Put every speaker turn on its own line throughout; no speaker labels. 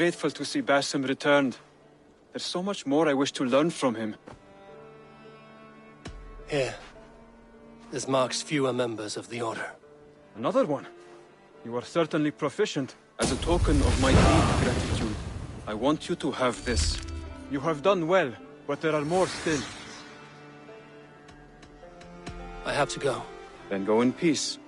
grateful to see Basim returned. There's so much more I wish to learn from him.
Here. This marks fewer members of the Order.
Another one? You are certainly proficient. As a token of my deep gratitude, I want you to have this. You have done well, but there are more still.
I have to go.
Then go in peace.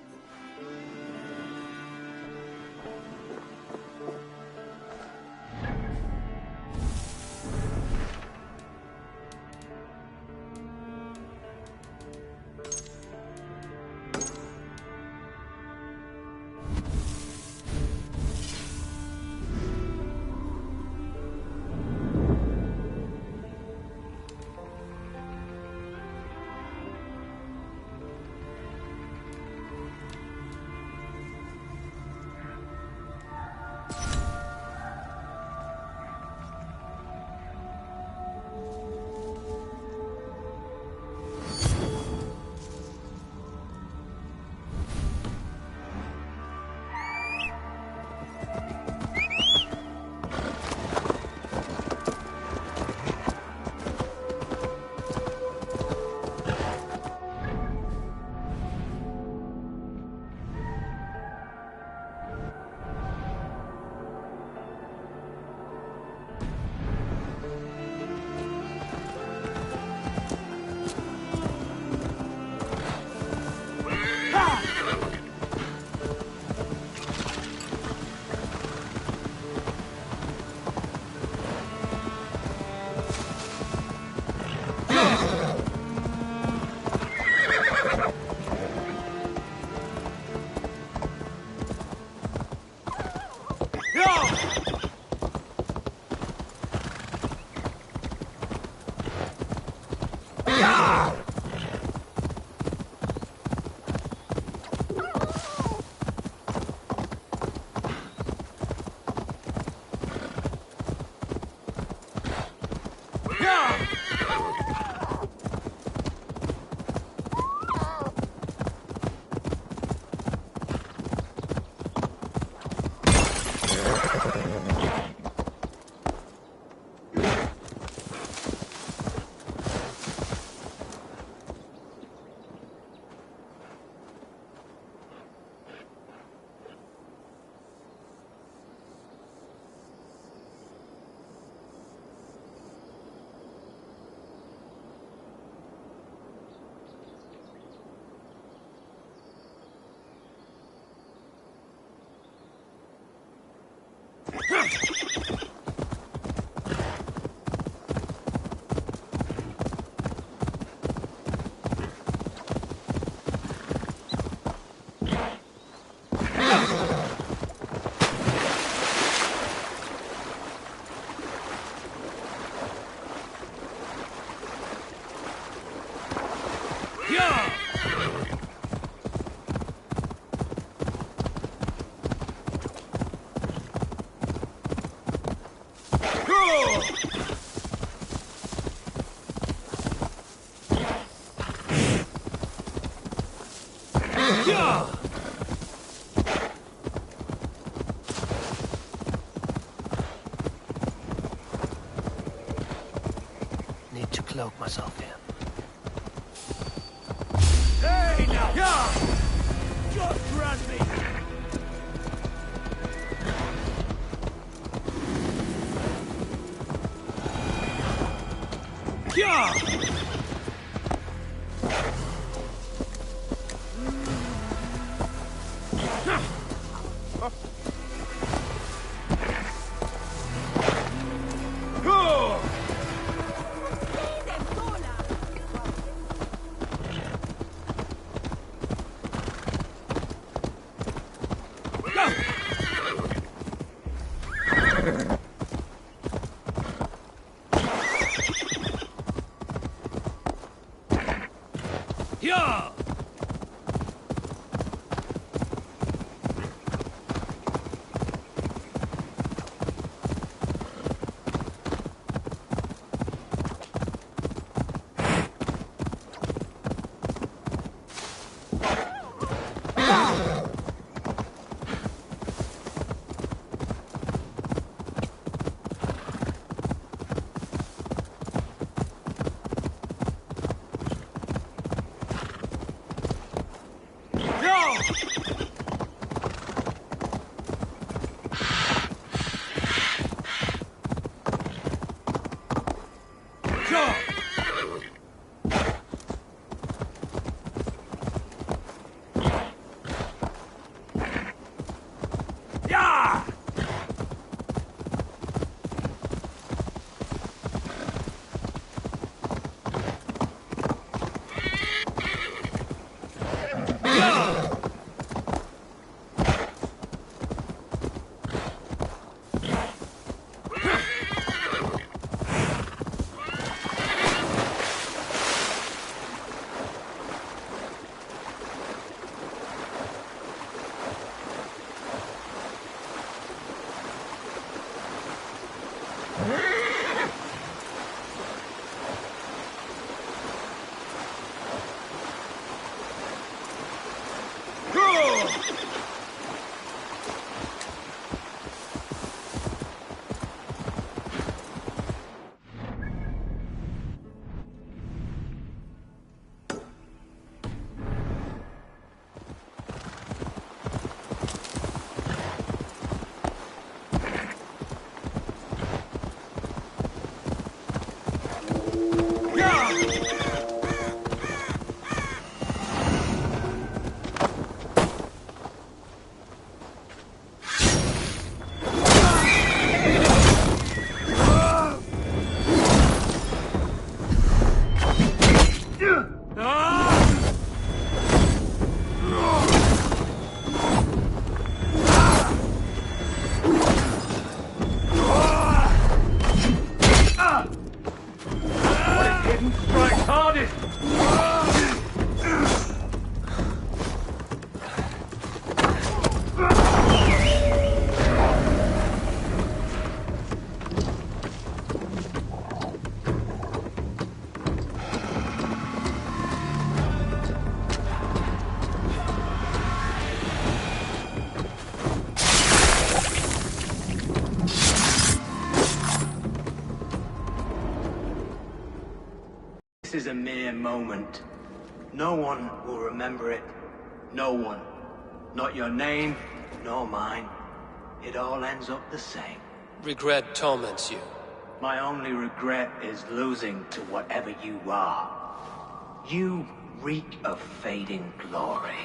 Need to cloak myself here.
Hey now! Yeah! Just grab me! Yeah!
This is a mere moment. No one will remember it. No one. Not your name, nor mine. It all ends up the same.
Regret torments you.
My only regret is losing to whatever you are. You reek of fading glory.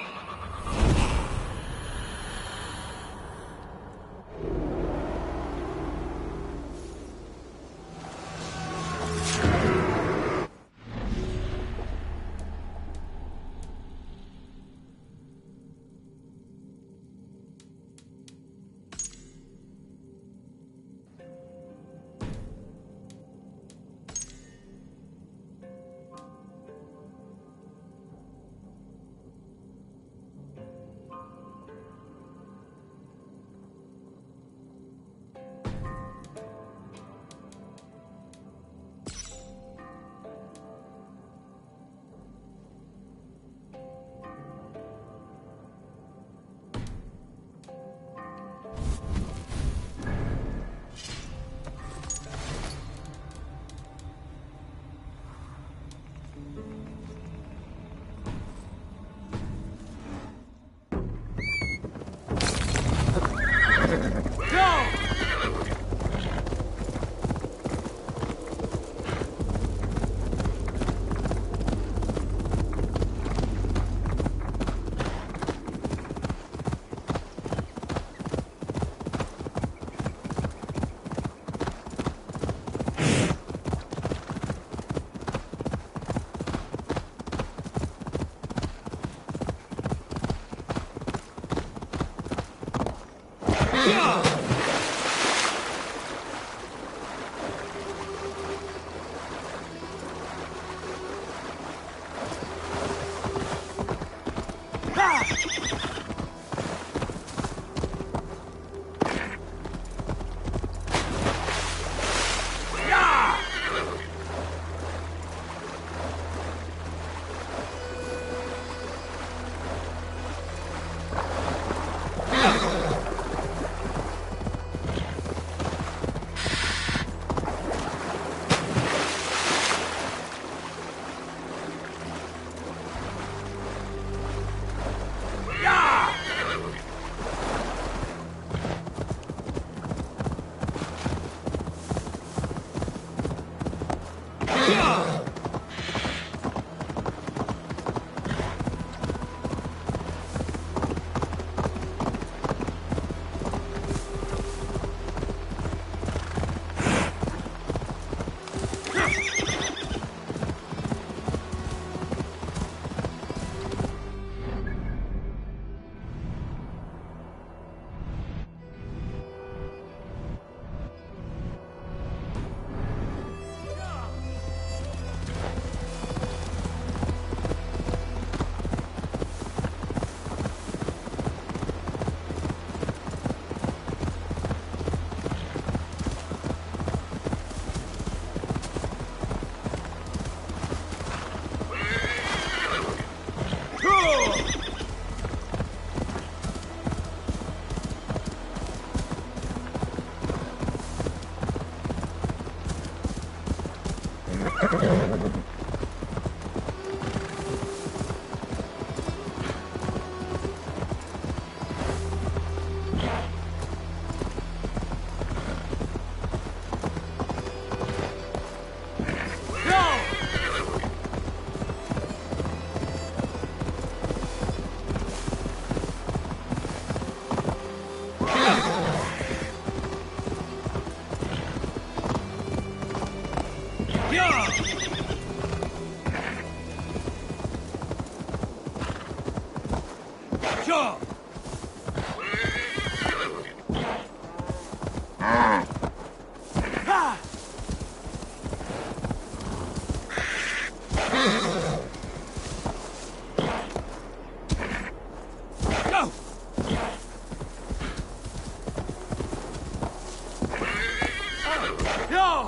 Sure. Go. Yo.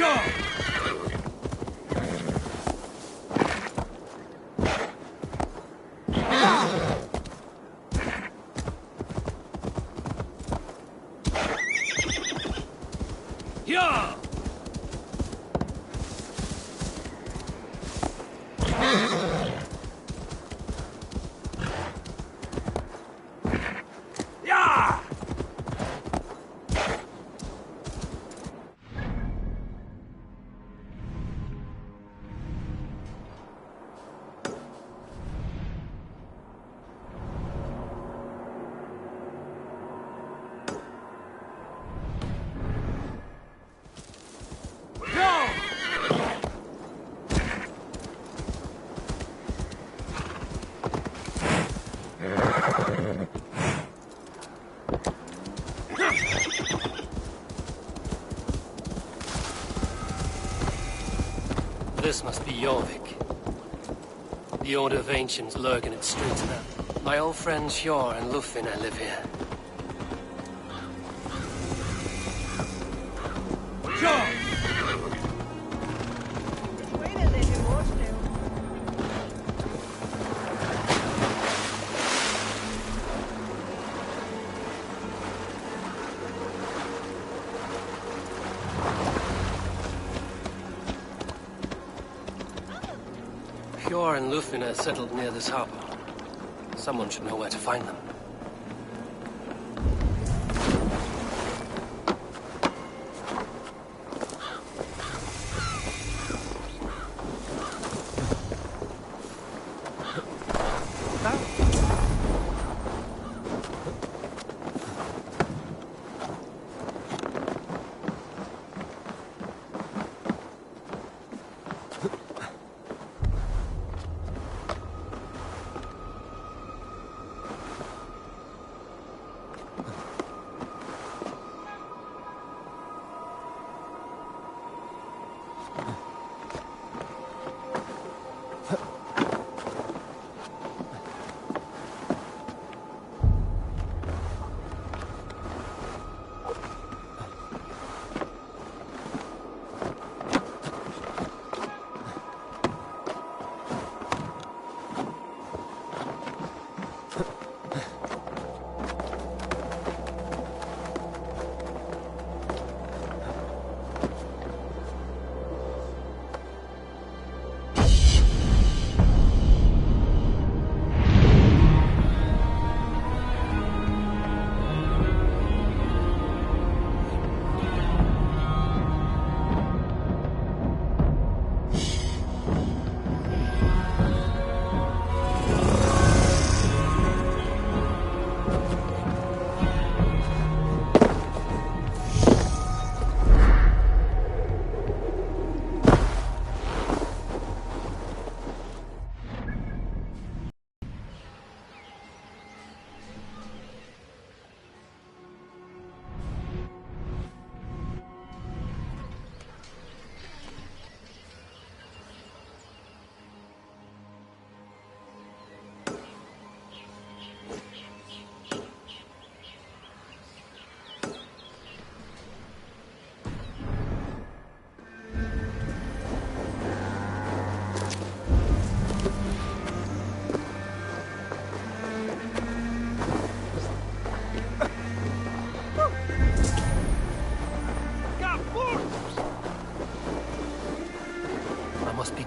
Yeah! Yeah!
This must be Jorvik. The Order of Ancients lurk in its streets now. My old friends Hjor and Lufina live here. Hjor and Lufina settled near this harbor. Someone should know where to find them.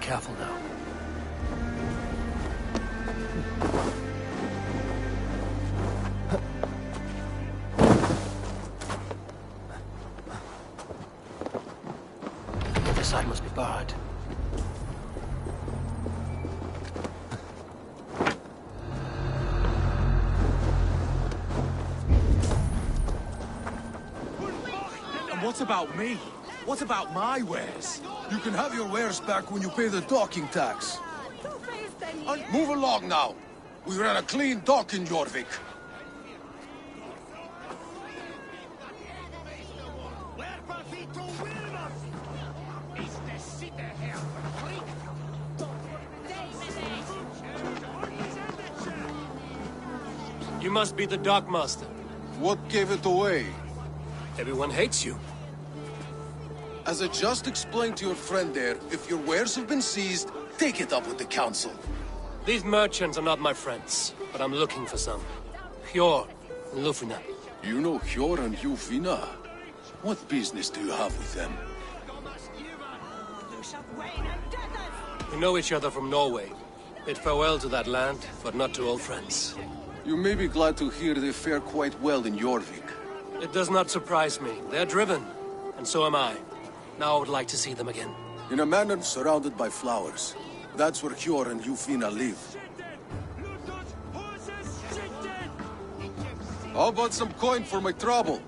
careful now. This side must be barred.
And what about me? What about my wares?
You can have your wares back when you pay the docking tax. Move along now. We ran a clean dock in Jorvik.
You must be the dockmaster.
What gave it away?
Everyone hates you.
As I just explained to your friend there, if your wares have been seized, take it up with the council.
These merchants are not my friends, but I'm looking for some. Hjor and Lufina.
You know Hjor and Jufina? What business do you have with them?
We know each other from Norway. Bid farewell to that land, but not to old friends.
You may be glad to hear they fare quite well in Jorvik.
It does not surprise me. They're driven, and so am I. Now I would like to see them again.
In a manor surrounded by flowers. That's where Hjor and Jufina live. How about some coin for my trouble?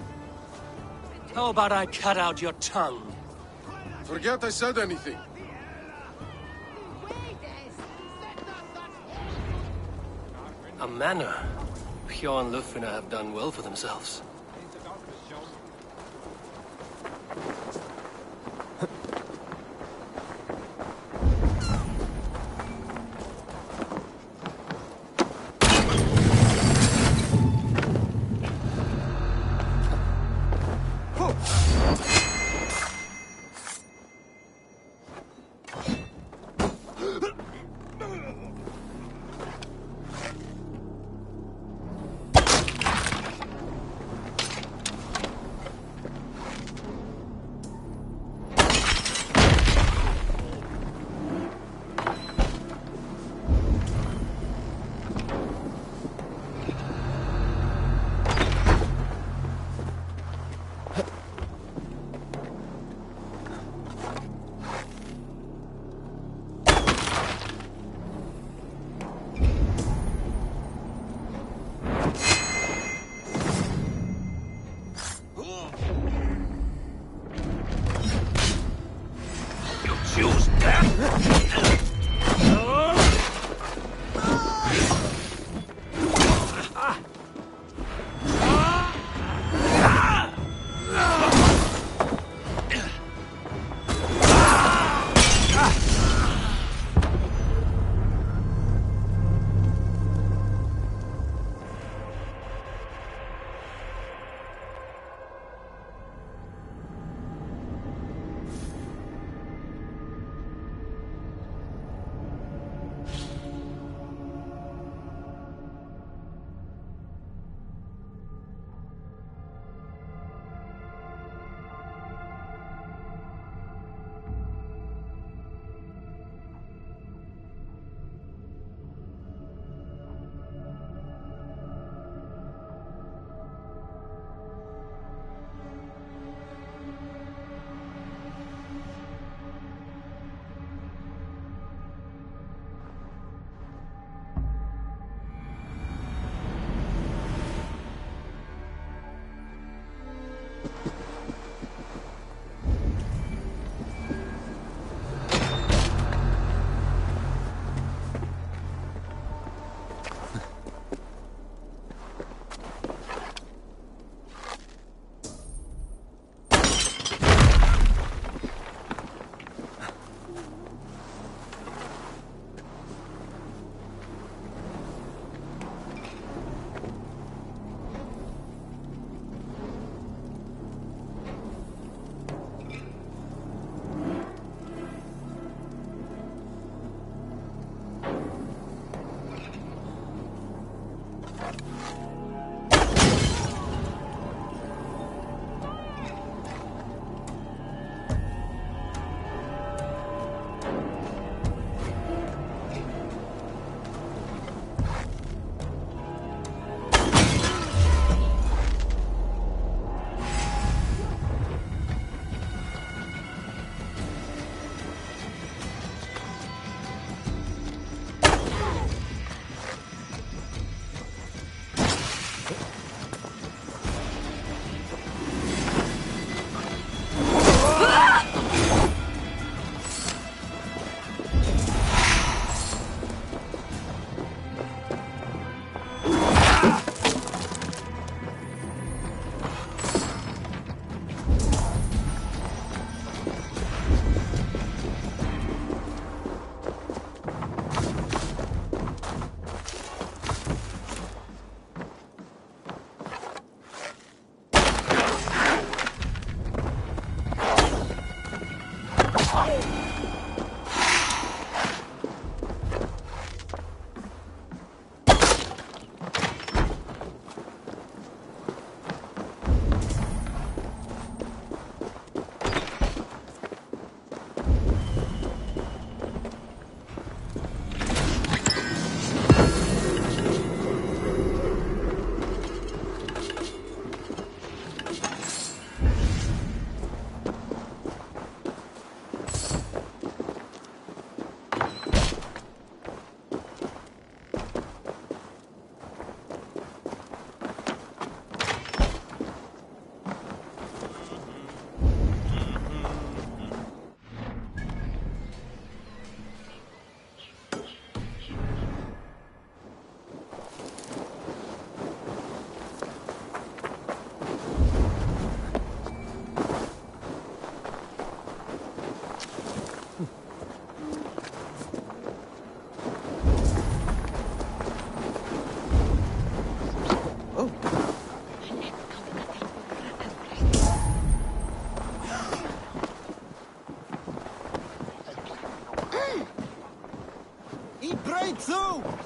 How about I cut out your tongue?
Forget I said anything.
A manor. Hjor and Lufina have done well for themselves.
Coming through!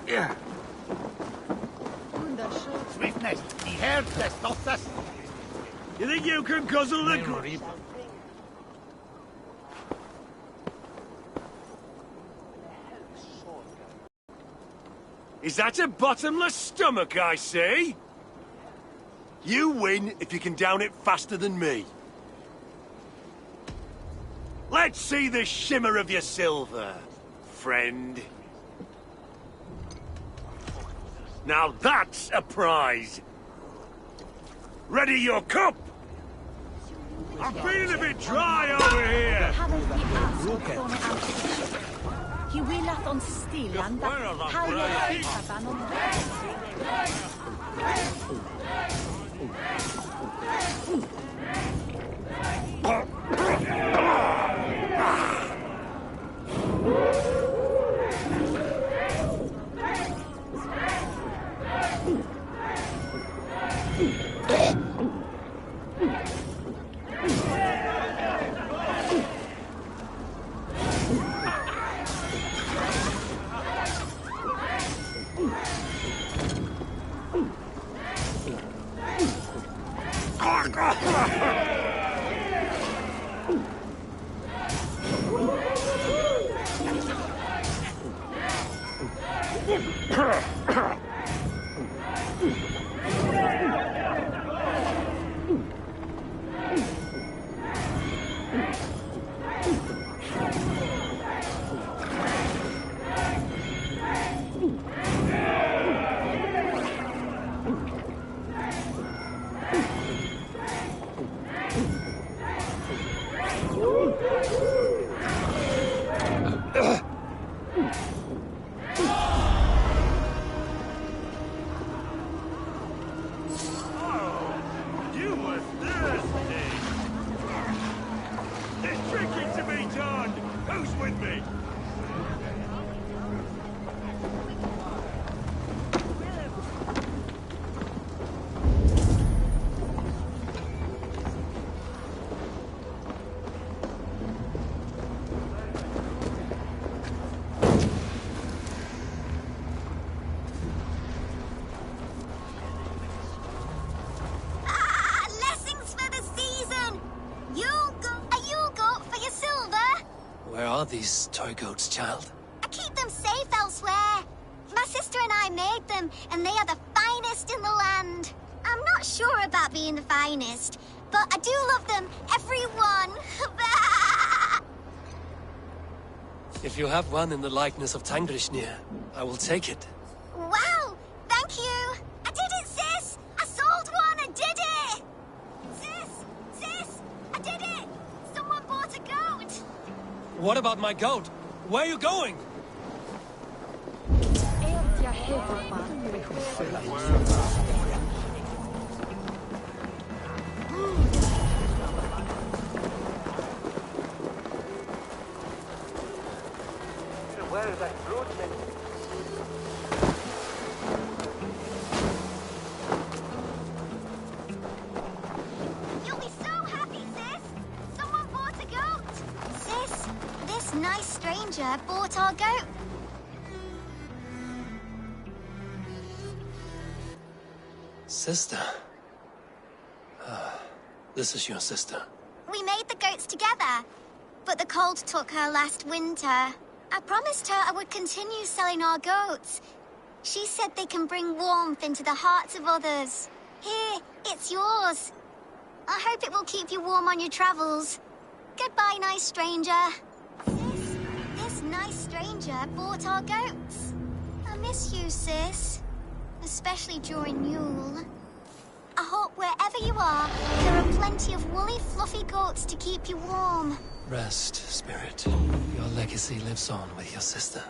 Yeah. Swiftness, he heard this, not this. You think you can guzzle the good? Is that a bottomless stomach I see? You win if you can down it faster than me. Let's see the shimmer of your silver, friend. Now that's a prize. Ready your cup. I'm feeling a bit dry over here.
Hiwilath on Steelan, Halio on
You were thirsty! There's drinking to be done! Who's with me?
Where are these toy goats, child?
I keep them safe elsewhere. My sister and I made them, and they are the finest in the land. I'm not sure about being the finest, but I do love them, every one.
If you have one in the likeness of Tangrishnir, I will take it.
Wow, thank you. I did it, sis. I sold one, I did it. Sis, I did it. Someone bought a goat.
What about my goat? Where are you going?
Where is that fruit?
You'll be so happy, sis. Someone bought a goat. Sis, this nice stranger bought our goat.
Sister. This is your sister.
We made the goats together, but the cold took her last winter. I promised her I would continue selling our goats. She said they can bring warmth into the hearts of others. Here, it's yours. I hope it will keep you warm on your travels. Goodbye, nice stranger. Sis, this nice stranger bought our goats. I miss you, sis. Especially during Yule. I hope wherever you are, there are plenty of woolly, fluffy goats to keep you warm.
Rest, spirit. Your legacy lives on with your sister.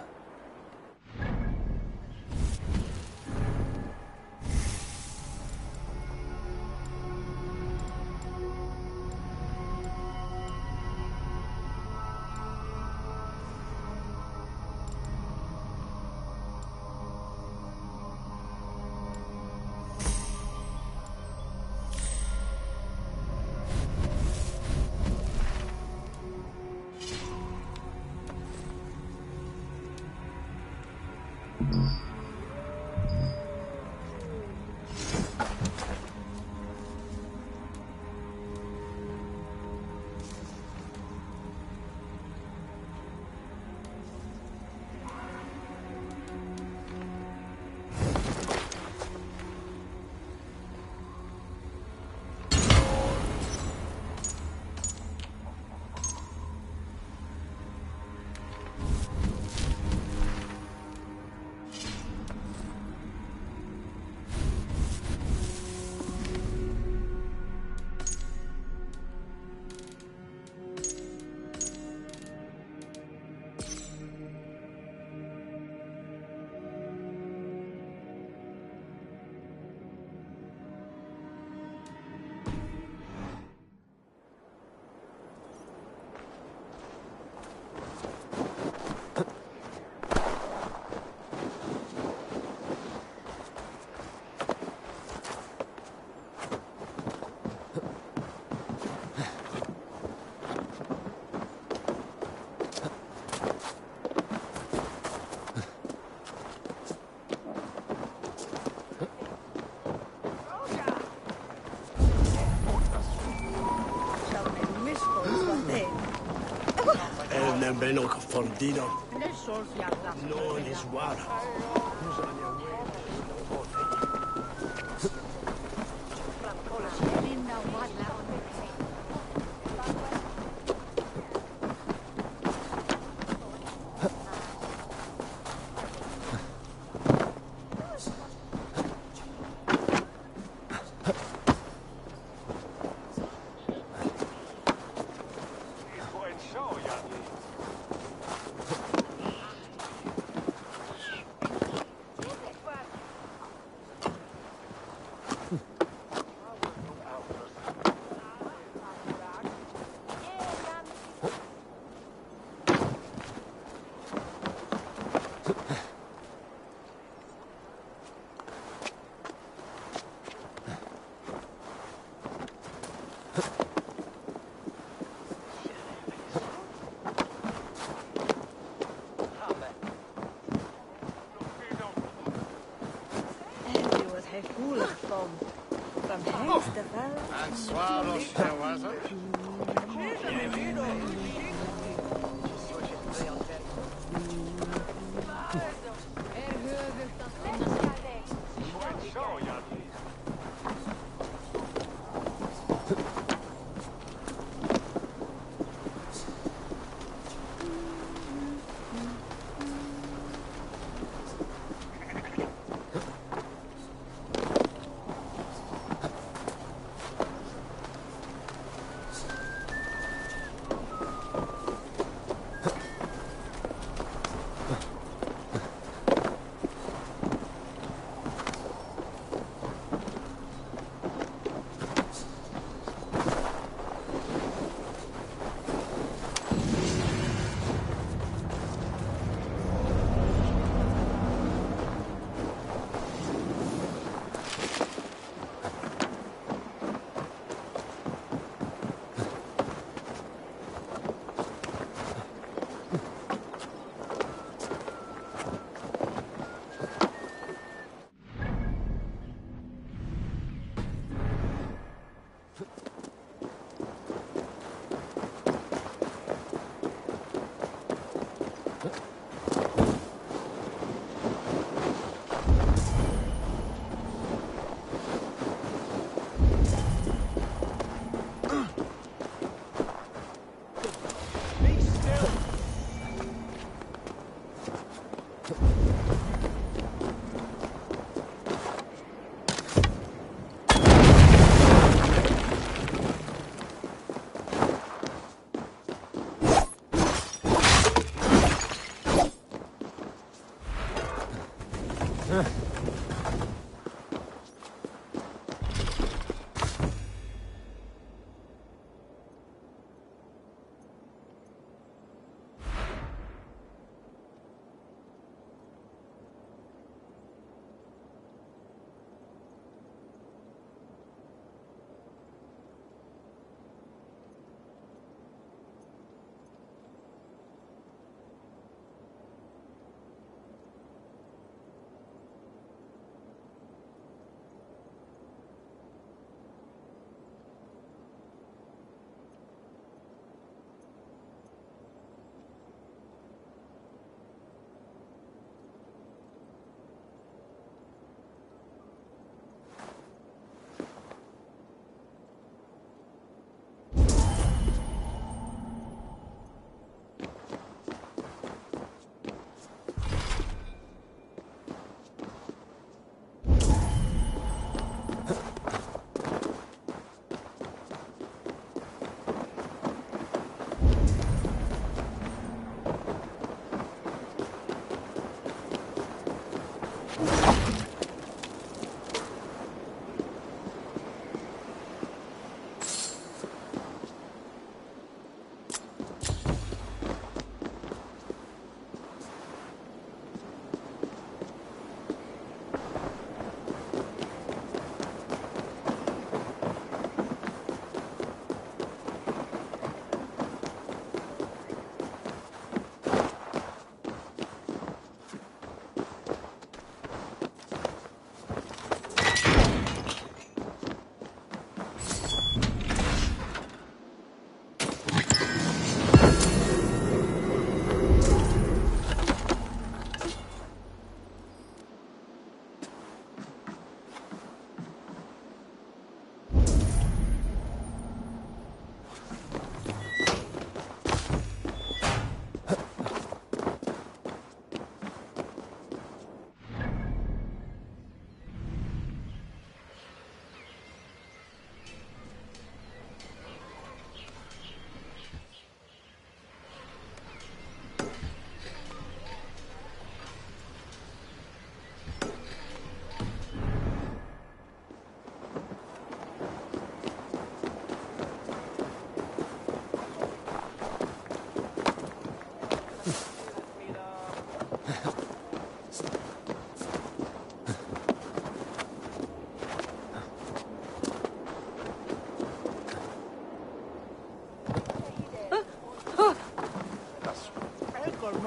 beno fordido. No is war.
And swallows there wasn't.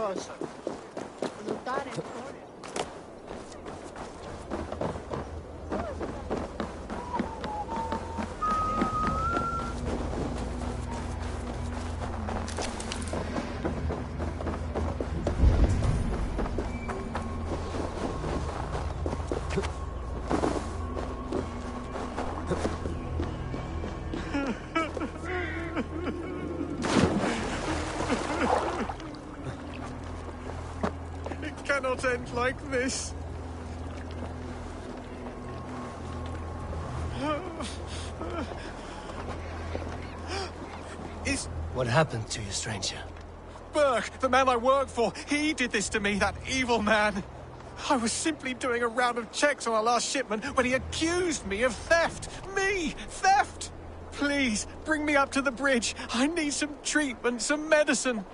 cosa. Salutare fuori.
It cannot end like this. Is
What happened to you, stranger?
Burke, the man I work for, he did this to me, that evil man. I was simply doing a round of checks on our last shipment when he accused me of theft. Me! Theft! Please, bring me up to the bridge. I need some treatment, some medicine.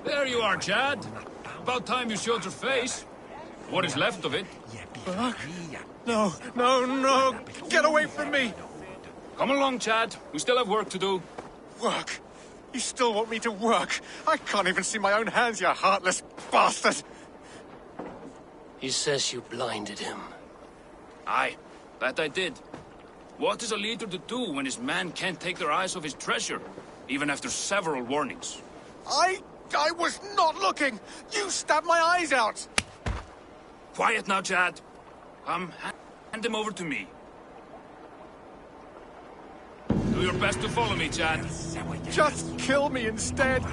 There you are, Chad. About time you showed your face. What is left of it?
Fuck. No, no, no! Get away from me!
Come along, Chad. We still have work to do.
Work? You still want me to work? I can't even see my own hands, you heartless bastard!
He says you blinded him.
Aye, that I did. What is a leader to do when his men can't take their eyes off his treasure, even after several warnings?
I was not looking! You stabbed my eyes out!
Quiet now, Chad. Hand him over to me. Do your best to follow me, Chad.
Just kill me instead!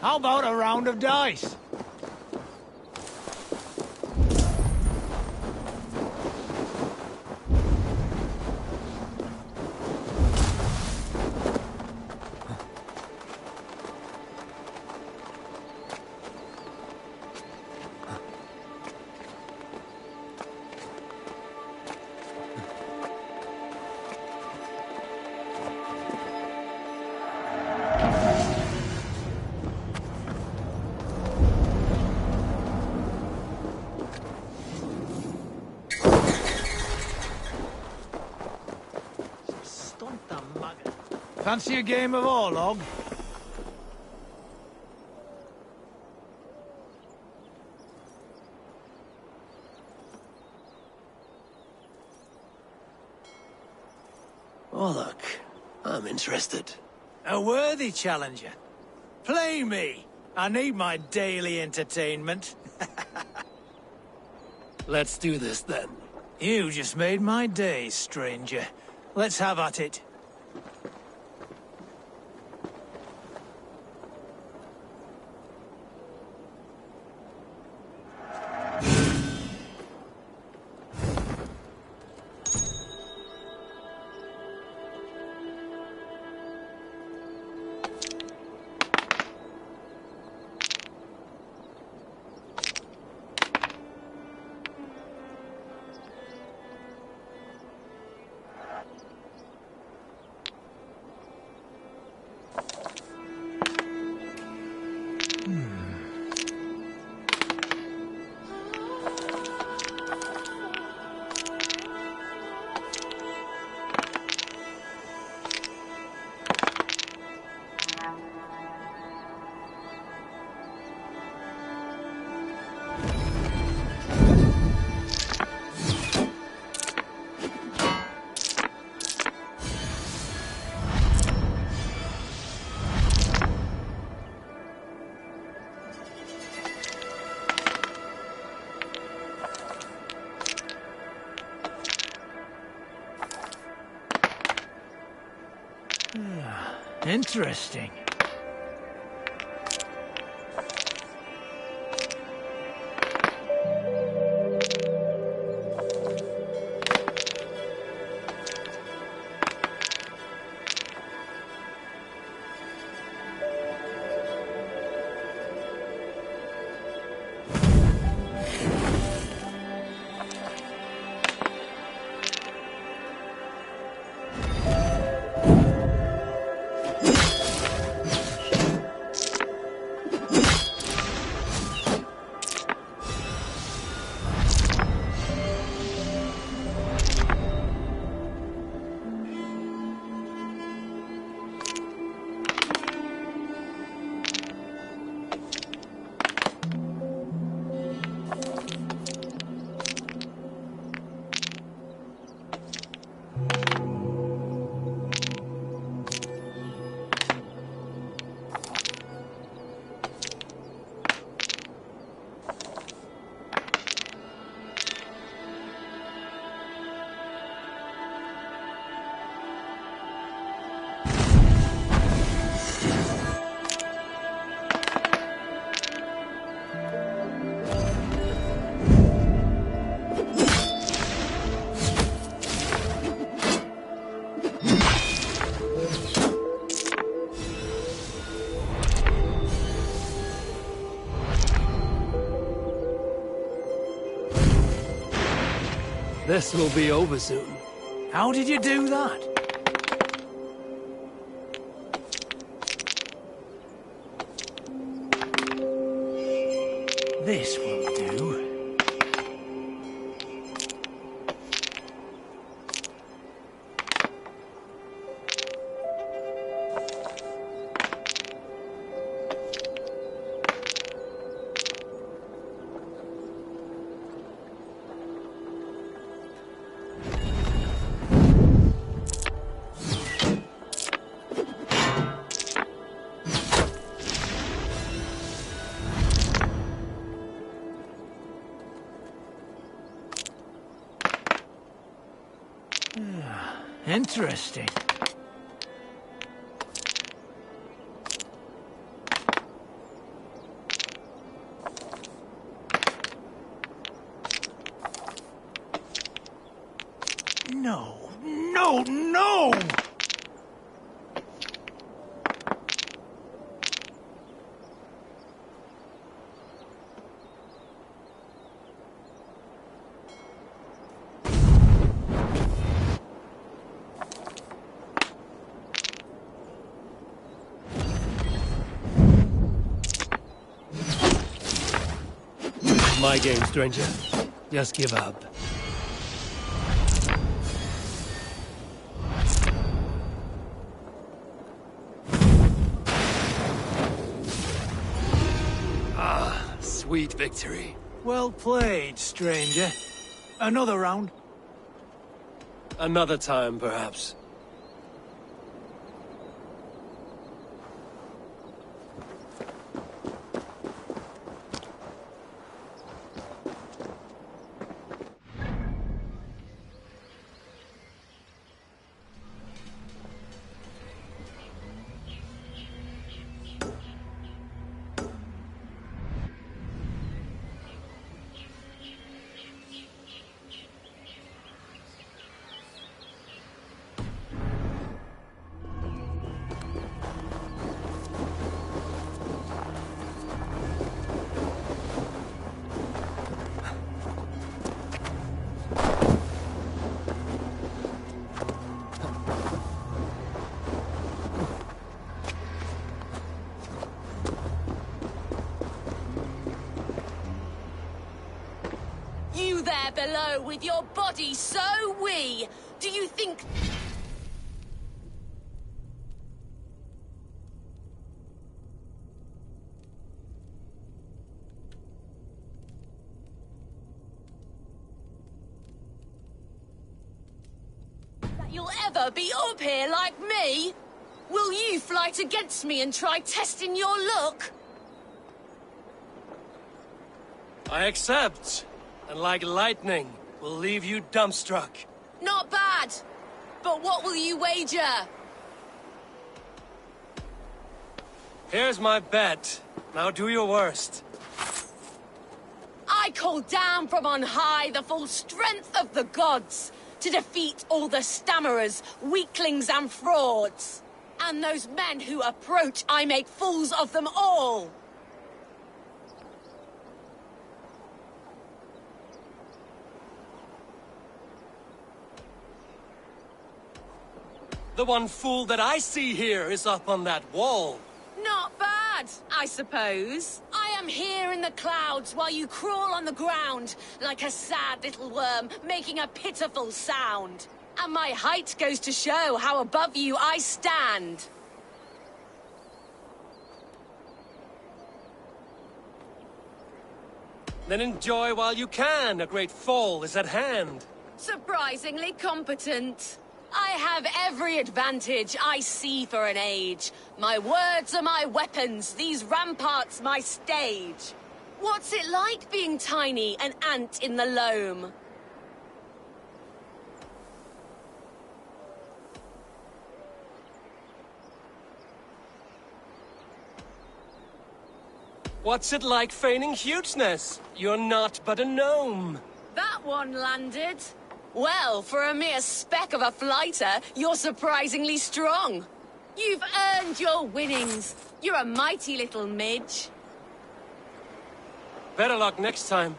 How about a round of dice? Fancy a game of Orlog?
Oh, look. I'm interested.
A worthy challenger. Play me. I need my daily entertainment.
Let's do this, then.
You just made my day, stranger. Let's have at it. Interesting.
This will be over soon.
How did you do that? This will do. Interesting. No, no, no!
My game, stranger. Just give up. Ah, sweet victory.
Well played, stranger. Another round?
Another time, perhaps.
You there below with your body so wee! Do you think... that you'll ever be up here like me? Will you fight against me and try testing your luck?
I accept. And like lightning, will leave you dumbstruck.
Not bad. But what will you wager?
Here's my bet. Now do your worst.
I call down from on high the full strength of the gods to defeat all the stammerers, weaklings and frauds. And those men who approach, I make fools of them all.
The one fool that I see here is up on that wall.
Not bad, I suppose. I am here in the clouds while you crawl on the ground like a sad little worm making a pitiful sound. And my height goes to show how above you I stand.
Then enjoy while you can. A great fall is at hand.
Surprisingly competent. I have every advantage I see for an age. My words are my weapons, these ramparts my stage. What's it like being tiny, an ant in the loam?
What's it like feigning hugeness? You're not but a gnome.
That one landed. Well, for a mere speck of a flighter, you're surprisingly strong. You've earned your winnings. You're a mighty little midge.
Better luck next time.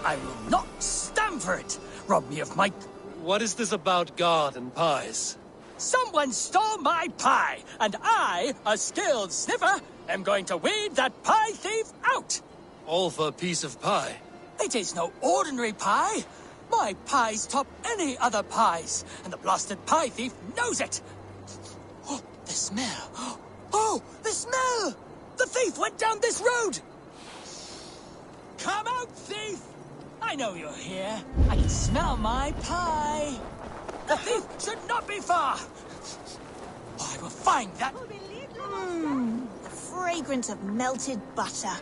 I will not stand for it! Rob me of my...
What is this about God and pies?
Someone stole my pie, and I, a skilled sniffer, am going to weed that pie thief out!
All for a piece of pie.
It is no ordinary pie. My pies top any other pies, and the blasted pie thief knows it! Oh, the smell! Oh, the smell! The thief went down this road! Come out, thief! I know you're here. I can smell my pie. The thief should not be far! I will find that...
The fragrance of melted butter.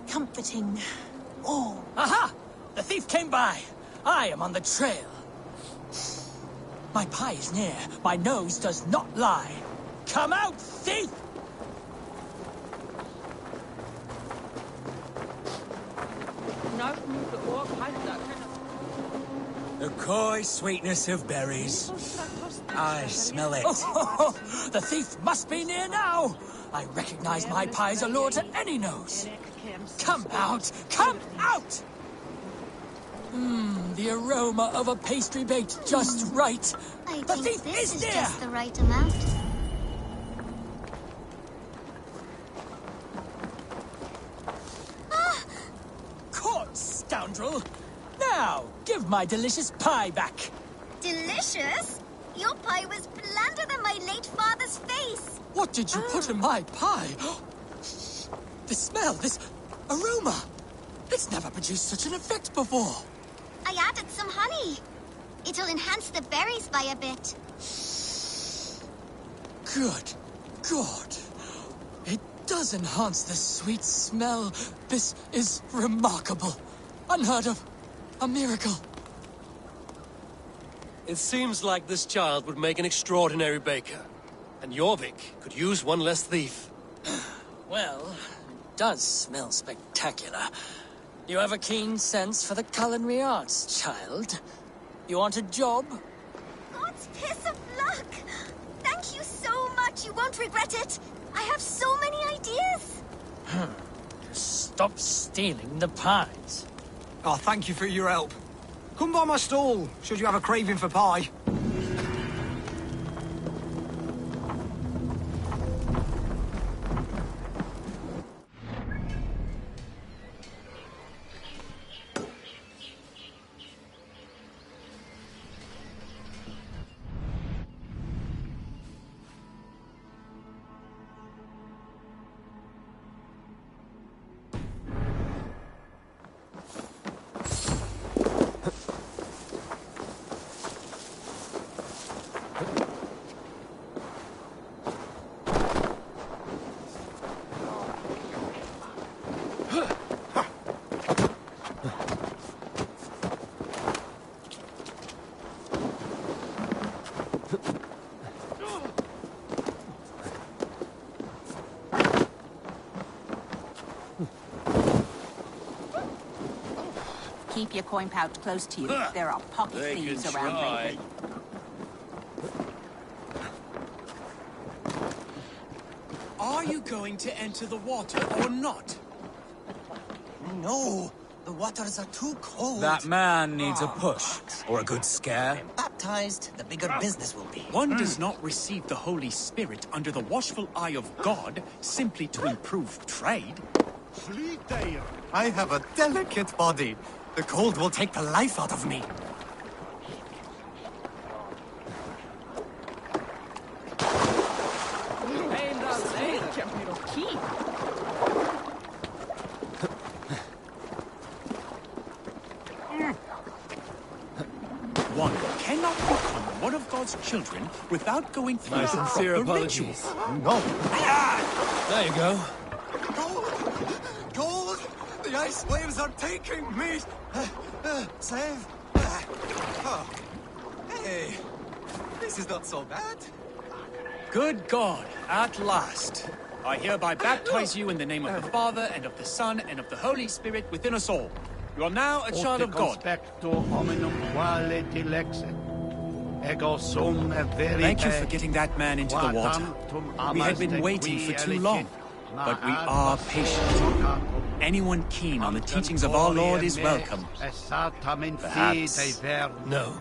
Comforting. Oh.
Aha! The thief came by. I am on the trail. My pie is near. My nose does not lie. Come out, thief!
The coy sweetness of berries. I smell it.
Oh, the thief must be near now. I recognize my pie's allure to any nose. Come out! Come out! The aroma of a pastry baked just right.
I
The
think
thief
this is
near.
just the right amount.
Caught, scoundrel! Now, give my delicious pie back.
Delicious? Your pie was blander than my late father's face.
What did you put in my pie? The smell, this aroma. It's never produced such an effect before.
I added some honey. It'll enhance the berries by a bit.
Good God. It does enhance the sweet smell. This is remarkable. Unheard of. A miracle.
It seems like this child would make an extraordinary baker. And Jorvik could use one less thief.
Well, it does smell spectacular. You have a keen sense for the culinary arts, child. You want a job?
God's piss of luck! Thank you so much. You won't regret it. I have so many ideas.
Stop stealing the pies.
Oh, thank you for your help. Come by my stall, should you have a craving for pie.
Keep your coin pouch close to you. There are pocket thieves around lately.
Are you going to enter the water or not?
No, the waters are too cold.
That man needs a push, or a good scare.
Baptized, the bigger business will be.
One does not receive the Holy Spirit under the watchful eye of God simply to improve trade.
I have a delicate body. The cold will take the life out of me.
One cannot become one of God's children without going through
My
the
sincere
proper
apologies.
ritual.
No.
There you go.
Gold! Gold! The ice waves are taking me! Save! Oh. Hey, this is not so bad.
Good God, at last. I hereby baptize you in the name of the Father, and of the Son, and of the Holy Spirit within us all. You are now a child of God. Thank you for getting that man into the water. We had been waiting for too long, but we are patient. Anyone keen on the teachings of our Lord is welcome. Perhaps. No.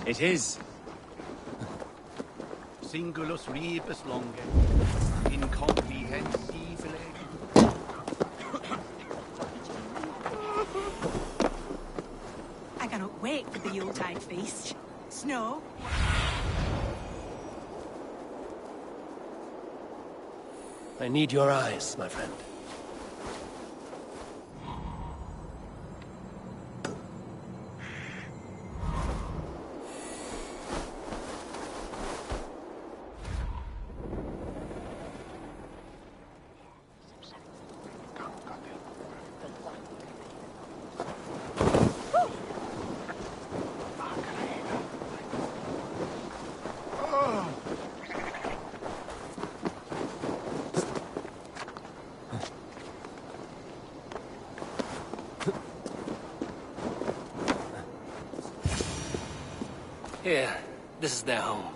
It is.
Singulus rebus longe, incomprehensibile.
I cannot wait for the Yuletide feast. Snow?
I need your eyes, my friend. Here, this is their home.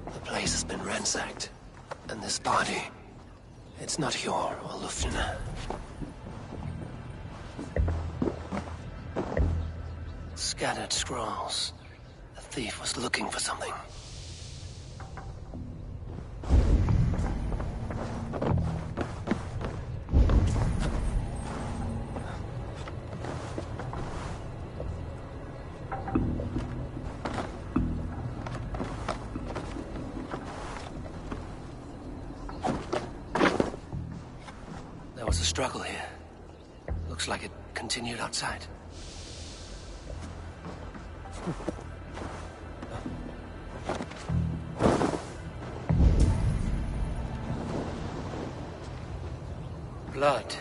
The place has been ransacked. And this body, it's not Hjor or Lufina. Scattered scrolls. The thief was looking for something. There was a struggle here. Looks like it continued outside. Blood,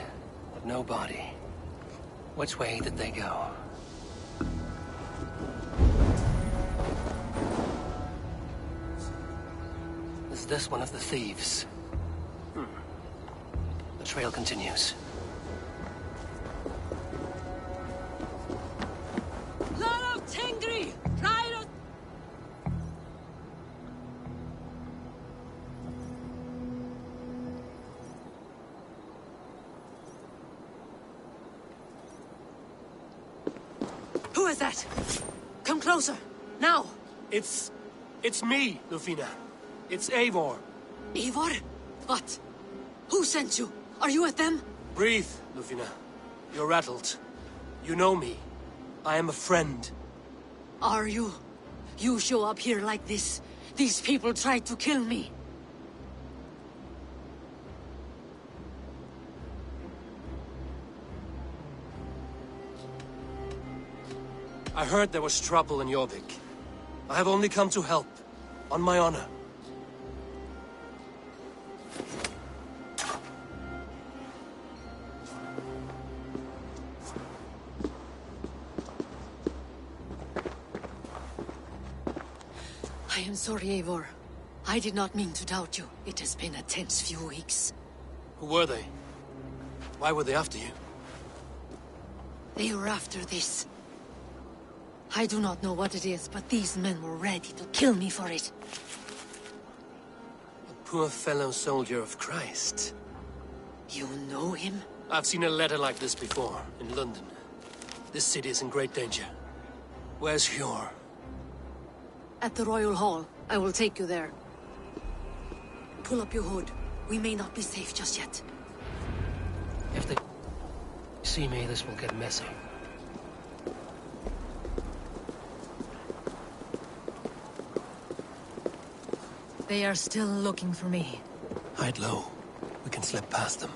but no body. Which way did they go? Is this one of the thieves? The trail continues.
Lord of Tengri! Pride of... Who is that? Come closer, now!
It's me, Lufina. It's Eivor.
Eivor? What? Who sent you? Are you with them?
Breathe, Lufina. You're rattled. You know me. I am a friend.
Are you? You show up here like this. These people tried to kill me.
I heard there was trouble in Jorvik. I have only come to help. On my honor.
I am sorry, Eivor. I did not mean to doubt you. It has been a tense few weeks.
Who were they? Why were they after you?
They were after this. I do not know what it is, but these men were ready to kill me for it.
A poor fellow soldier of Christ.
You know him?
I've seen a letter like this before, in London. This city is in great danger. Where's Hjor?
At the Royal Hall. I will take you there. Pull up your hood. We may not be safe just yet.
If they see me, this will get messy.
They are still looking for me.
Hide low. We can slip past them.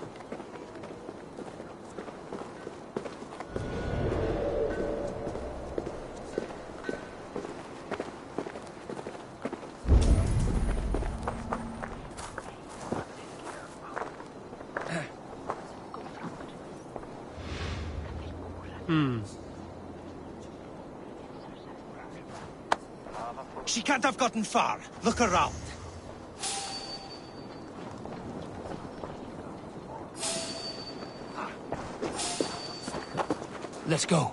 She can't have gotten far. Look around.
Let's go.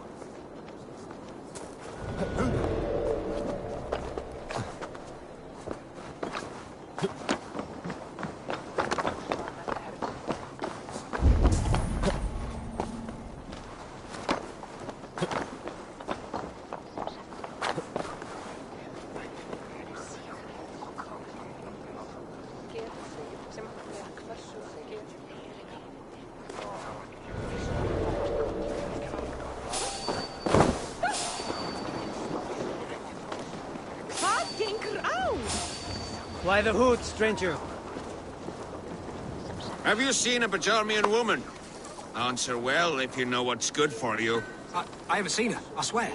By the hood, stranger.
Have you seen a Bajormian woman? Answer well if you know what's good for you.
I haven't seen her, I swear.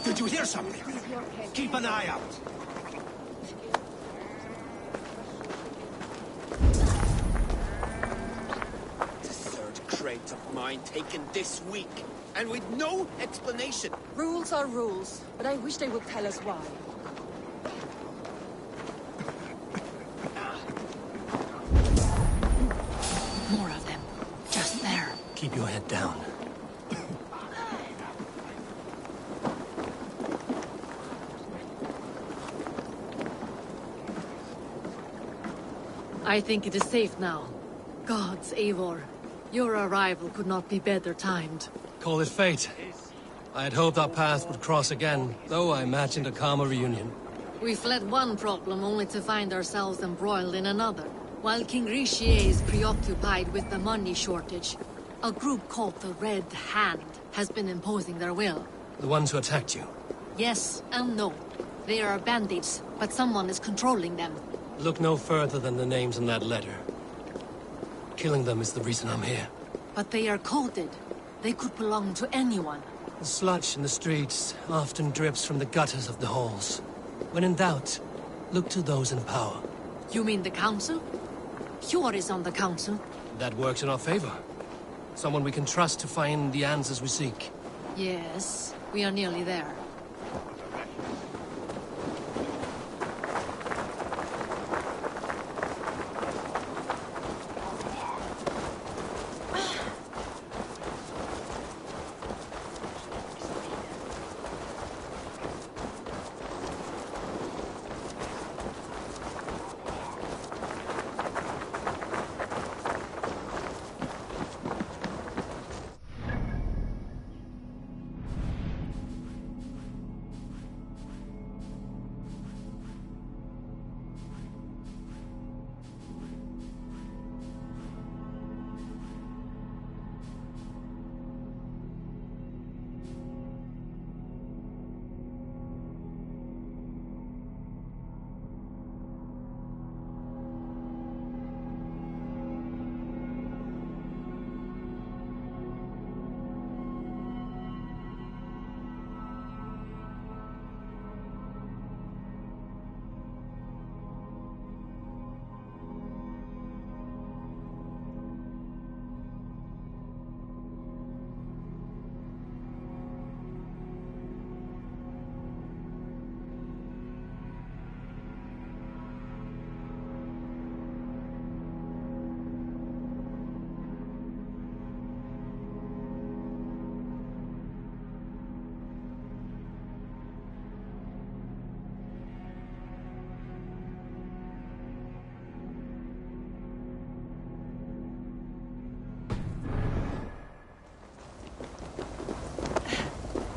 Did you hear something? Keep an eye out.
The third crate of mine taken this week, and with no explanation.
Rules are rules, but I wish they would tell us why.
More of them. Just there.
Keep your head down.
I think it is safe now. Gods, Eivor. Your arrival could not be better timed.
Call it fate. I had hoped our paths would cross again, though I imagined a calmer reunion.
We fled one problem only to find ourselves embroiled in another. While King Richier is preoccupied with the money shortage, a group called the Red Hand has been imposing their will.
The ones who attacked you.
Yes and no. They are bandits, but someone is controlling them.
Look no further than the names in that letter. Killing them is the reason I'm here.
But they are coded. They could belong to anyone.
The sludge in the streets often drips from the gutters of the halls. When in doubt, look to those in power.
You mean the council? Hjor is on the council.
That works in our favor. Someone we can trust to find the answers we seek.
Yes, we are nearly there.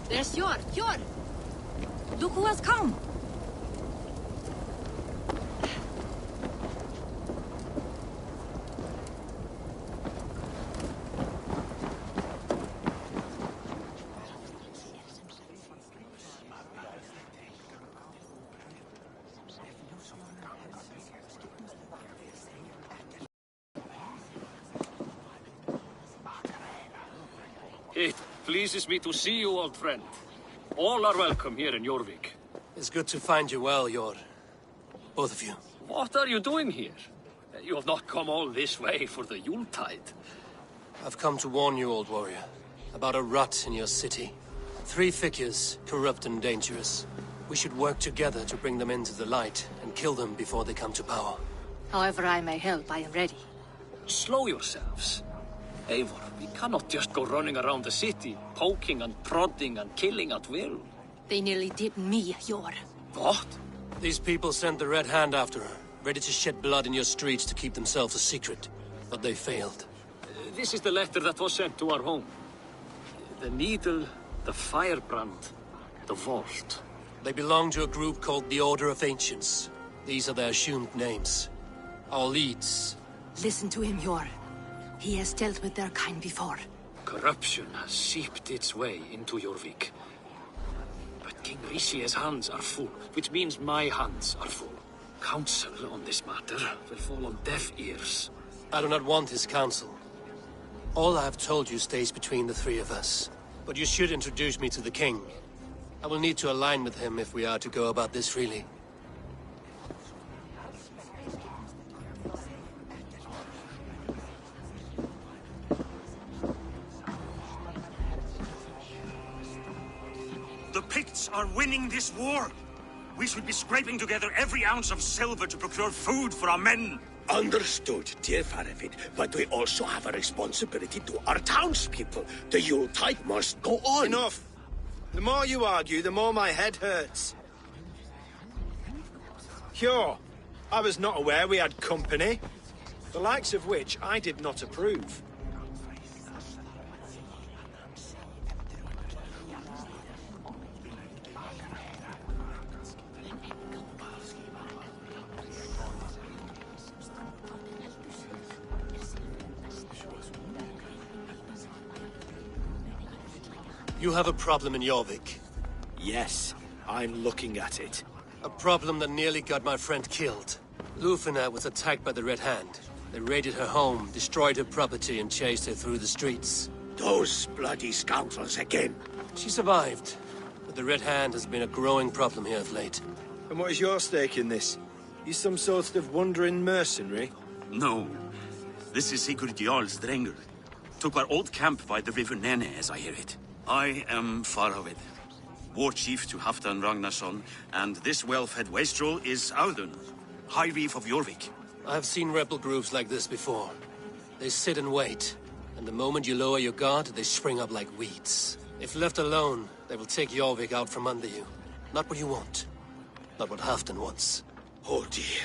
There's Hjor! Hjor! Look who has come!
It pleases me to see you, old friend. All are welcome here in Jorvik.
It's good to find you well, Hjor. Both of you.
What are you doing here? You have not come all this way for the Yuletide.
I've come to warn you, old warrior, about a rot in your city. 3 figures, corrupt and dangerous. We should work together to bring them into the light and kill them before they come to power.
However I may help, I am ready.
Slow yourselves. Eivor, we cannot just go running around the city, poking and prodding and killing at will.
They nearly did me, Hjor.
What?
These people sent the Red Hand after her, ready to shed blood in your streets to keep themselves a secret. But they failed.
This is the letter that was sent to our home. The needle, the firebrand, the vault.
They belong to a group called the Order of Ancients. These are their assumed names. Our leads.
Listen to him, Yor. He has dealt with their kind before.
Corruption has seeped its way into Jorvik. But King Rishi's hands are full, which means my hands are full. Counsel on this matter will fall on deaf ears.
I do not want his counsel. All I have told you stays between the three of us. But you should introduce me to the king. I will need to align with him if we are to go about this freely.
The Picts are winning this war. We should be scraping together every ounce of silver to procure food for our men.
Understood, dear Faravid, but we also have a responsibility to our townspeople. The Yuletide must go on.
Enough! The more you argue, the more my head hurts. Sure, I was not aware we had company, the likes of which I did not approve.
You have a problem in Jorvik.
Yes, I'm looking at it.
A problem that nearly got my friend killed. Lufina was attacked by the Red Hand. They raided her home, destroyed her property, and chased her through the streets.
Those bloody scoundrels again.
She survived, but the Red Hand has been a growing problem here of late.
And what is your stake in this? You some sort of wandering mercenary?
No. This is Sigurd Jarl's Drengr. Took our old camp by the river Nene, as I hear it. I am Faravid, war chief to Halfdan Ragnarsson, and this well-fed wastrel is Audun, High Reef of Jorvik.
I've seen rebel groups like this before. They sit and wait, and the moment you lower your guard, they spring up like weeds. If left alone, they will take Jorvik out from under you. Not what you want. Not what Halfdan wants.
Oh dear.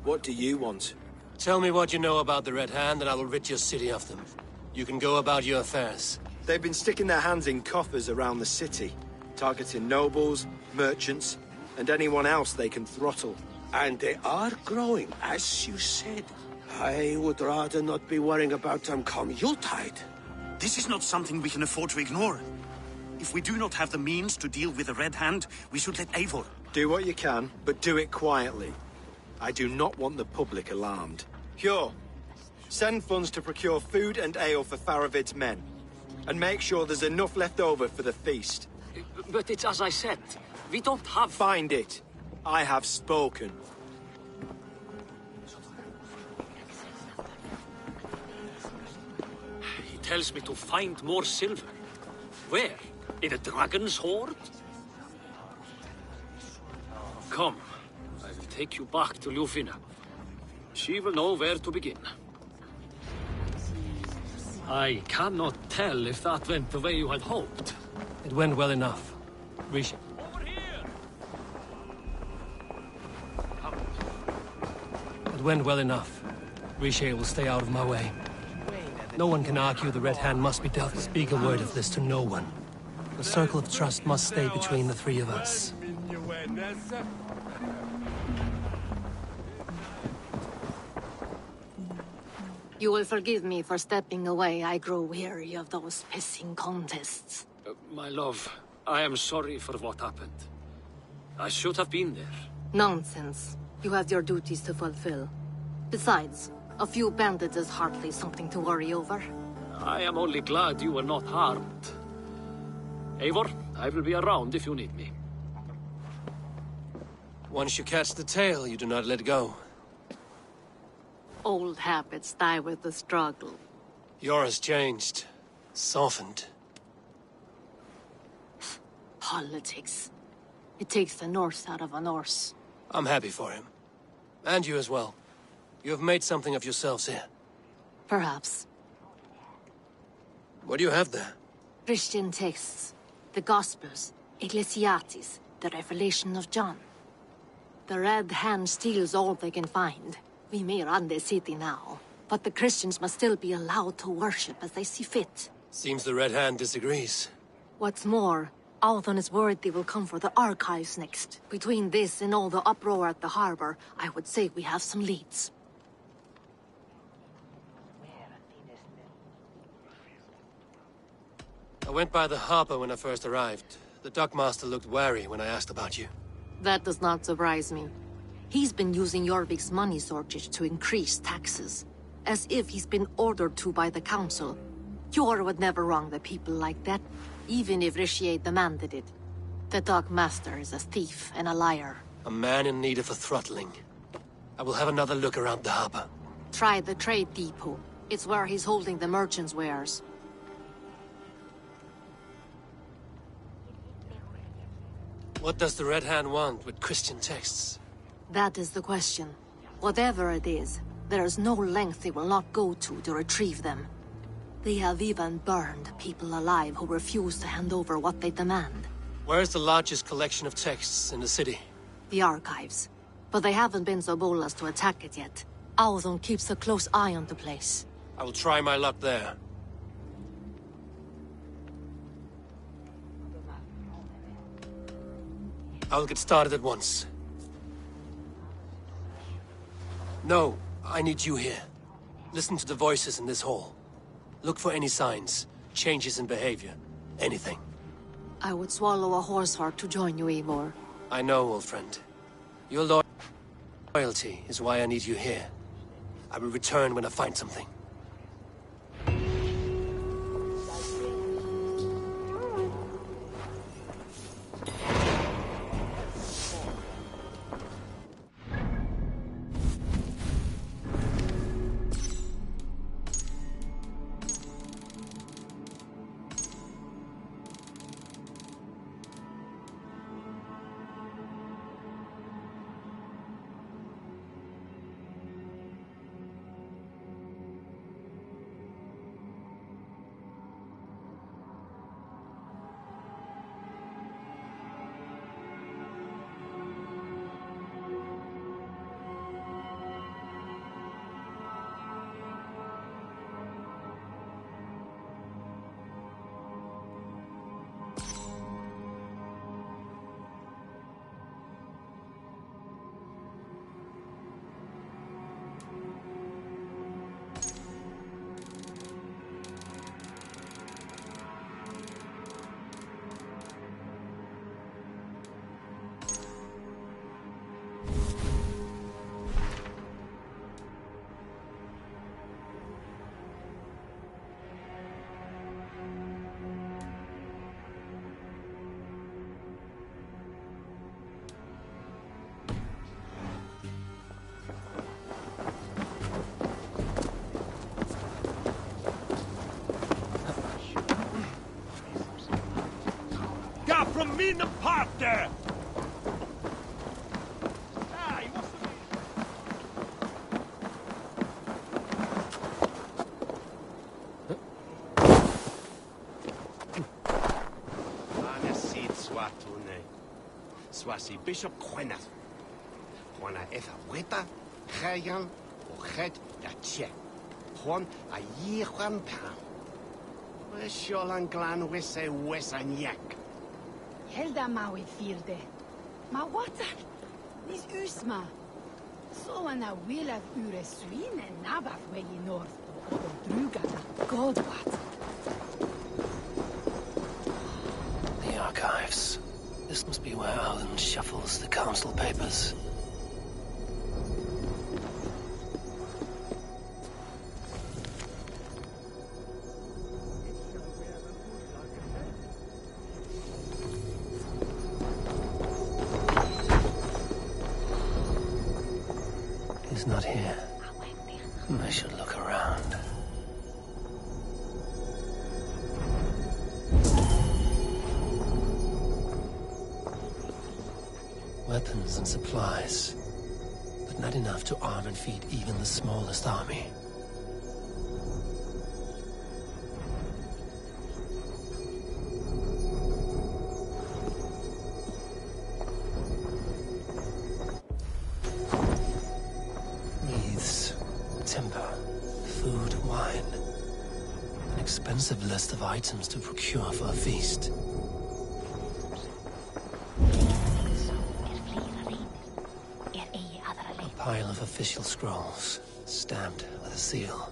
What do you want?
Tell me what you know about the Red Hand, and I will rid your city of them. You can go about your affairs.
They've been sticking their hands in coffers around the city, targeting nobles, merchants, and anyone else they can throttle.
And they are growing, as you said. I would rather not be worrying about them come Yuletide.
This is not something we can afford to ignore. If we do not have the means to deal with the Red Hand, we should let Eivor.
Do what you can, but do it quietly. I do not want the public alarmed. Pure. Send funds to procure food and ale for Faravid's men. And make sure there's enough left over for the feast.
But it's as I said. We don't have...
Find it. I have spoken.
He tells me to find more silver. Where? In a dragon's hoard? Come. I will take you back to Lufina. She will know where to begin. I cannot tell if that went the way you had hoped.
It went well enough. Rishi. It went well enough. Rishi will stay out of my way. No one can argue the Red Hand must be dealt with. Speak a word of this to no one. The circle of trust must stay between the three of us.
You will forgive me for stepping away. I grow weary of those pissing contests.
My love, I am sorry for what happened. I should have been there.
Nonsense. You have your duties to fulfill. Besides, a few bandits is hardly something to worry over.
I am only glad you were not harmed. Eivor, I will be around if you need me.
Once you catch the tail, you do not let go.
Old habits die with the struggle.
Yours changed. Softened.
Politics. It takes the Norse out of a Norse.
I'm happy for him. And you as well. You have made something of yourselves here.
Perhaps.
What do you have there?
Christian texts. The Gospels. Ecclesiastes. The Revelation of John. The Red Hand steals all they can find. We may run the city now, but the Christians must still be allowed to worship as they see fit.
Seems the Red Hand disagrees.
What's more, Althon is worried they will come for the archives next. Between this and all the uproar at the harbor, I would say we have some leads.
I went by the harbor when I first arrived. The dockmaster looked wary when I asked about you.
That does not surprise me. He's been using Jorvik's money shortage to increase taxes. As if he's been ordered to by the council. Jor would never wrong the people like that, even if Richier demanded it. The dockmaster is a thief and a liar.
A man in need of a throttling. I will have another look around the harbor.
Try the trade depot. It's where he's holding the merchants' wares.
What does the Red Hand want with Christian texts?
That is the question. Whatever it is, there is no length they will not go to retrieve them. They have even burned people alive who refuse to hand over what they demand.
Where is the largest collection of texts in the city?
The archives. But they haven't been so bold as to attack it yet. Althon keeps a close eye on the place.
I will try my luck there. I will get started at once. No, I need you here. Listen to the voices in this hall. Look for any signs, changes in behavior, anything.
I would swallow a horse heart to join you, Eivor.
I know, old friend. Your loyalty is why I need you here. I will return when I find something.
From me in the park there!
Swasi Bishop Queneth. Juana Etha Weta, Hayan, or Het Dache. Juan a Yehuan Pound. Where's Sholan Glan Wesse Wessanyak?
Helda Maui Firde. Ma watan? Nis Usma. So an a will of Ure Swin and Nabath way north. Or Druga, Godwat.
The archives. This must be where Alan shuffles the council papers. He's not here. I should look around. Weapons and supplies, but not enough to arm and feed even the smallest army. Wreaths, timber, food, wine. An expensive list of items to procure for a feast. pile of official scrolls, stamped with a seal.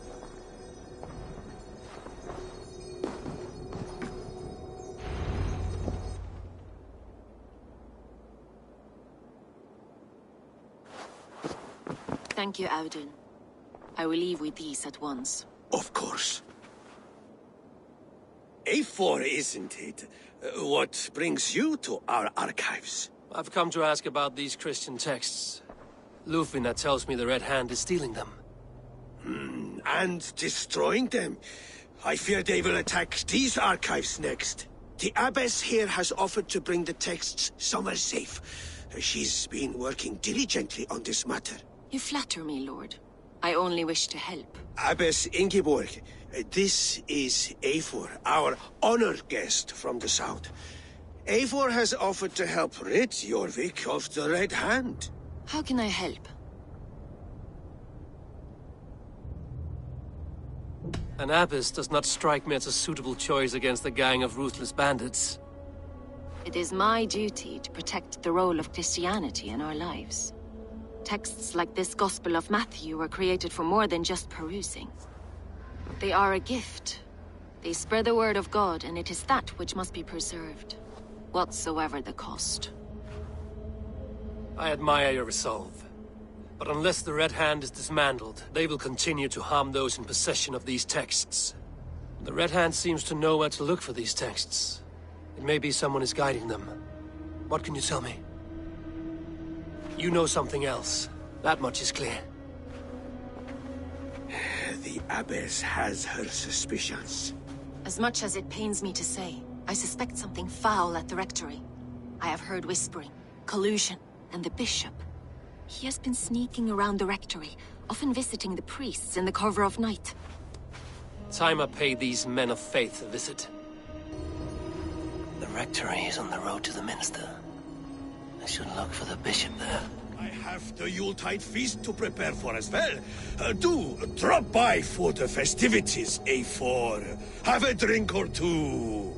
Thank you, Audun. I will leave with these at once.
Of course. A4, isn't it? What brings you to our archives?
I've come to ask about these Christian texts. Lufina tells me the Red Hand is stealing them.
And destroying them. I fear they will attack these archives next. The abbess here has offered to bring the texts somewhere safe. She's been working diligently on this matter.
You flatter me, Lord. I only wish to help.
Abbess Ingeborg, this is Eivor, our honored guest from the south. Eivor has offered to help rid Jorvik of the Red Hand.
How can I help?
An abbess does not strike me as a suitable choice against a gang of ruthless bandits.
It is my duty to protect the role of Christianity in our lives. Texts like this Gospel of Matthew were created for more than just perusing. They are a gift. They spread the word of God, and it is that which must be preserved, whatsoever the cost.
I admire your resolve. But unless the Red Hand is dismantled, they will continue to harm those in possession of these texts. The Red Hand seems to know where to look for these texts. It may be someone is guiding them. What can you tell me? You know something else. That much is clear.
The abbess has her suspicions.
As much as it pains me to say, I suspect something foul at the rectory. I have heard whispering, collusion, and the bishop. He has been sneaking around the rectory, often visiting the priests in the cover of night.
Time I pay these men of faith a visit. The rectory is on the road to the minster. I should look for the bishop there.
I have the Yuletide feast to prepare for as well. Do drop by for the festivities, A4. Have a drink or two.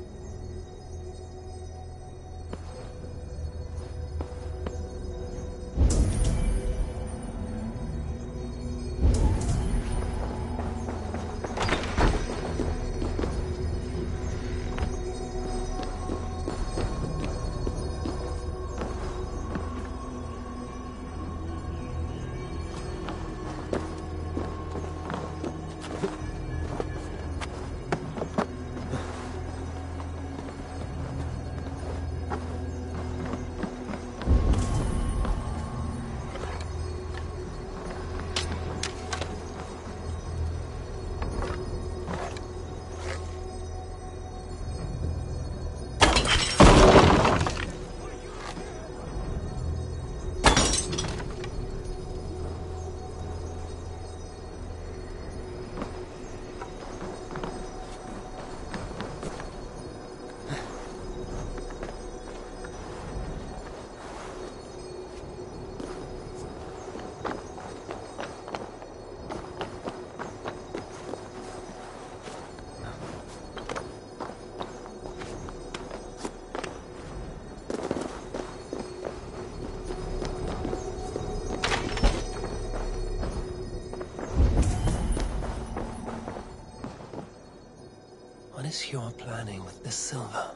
What is your planning with this silver?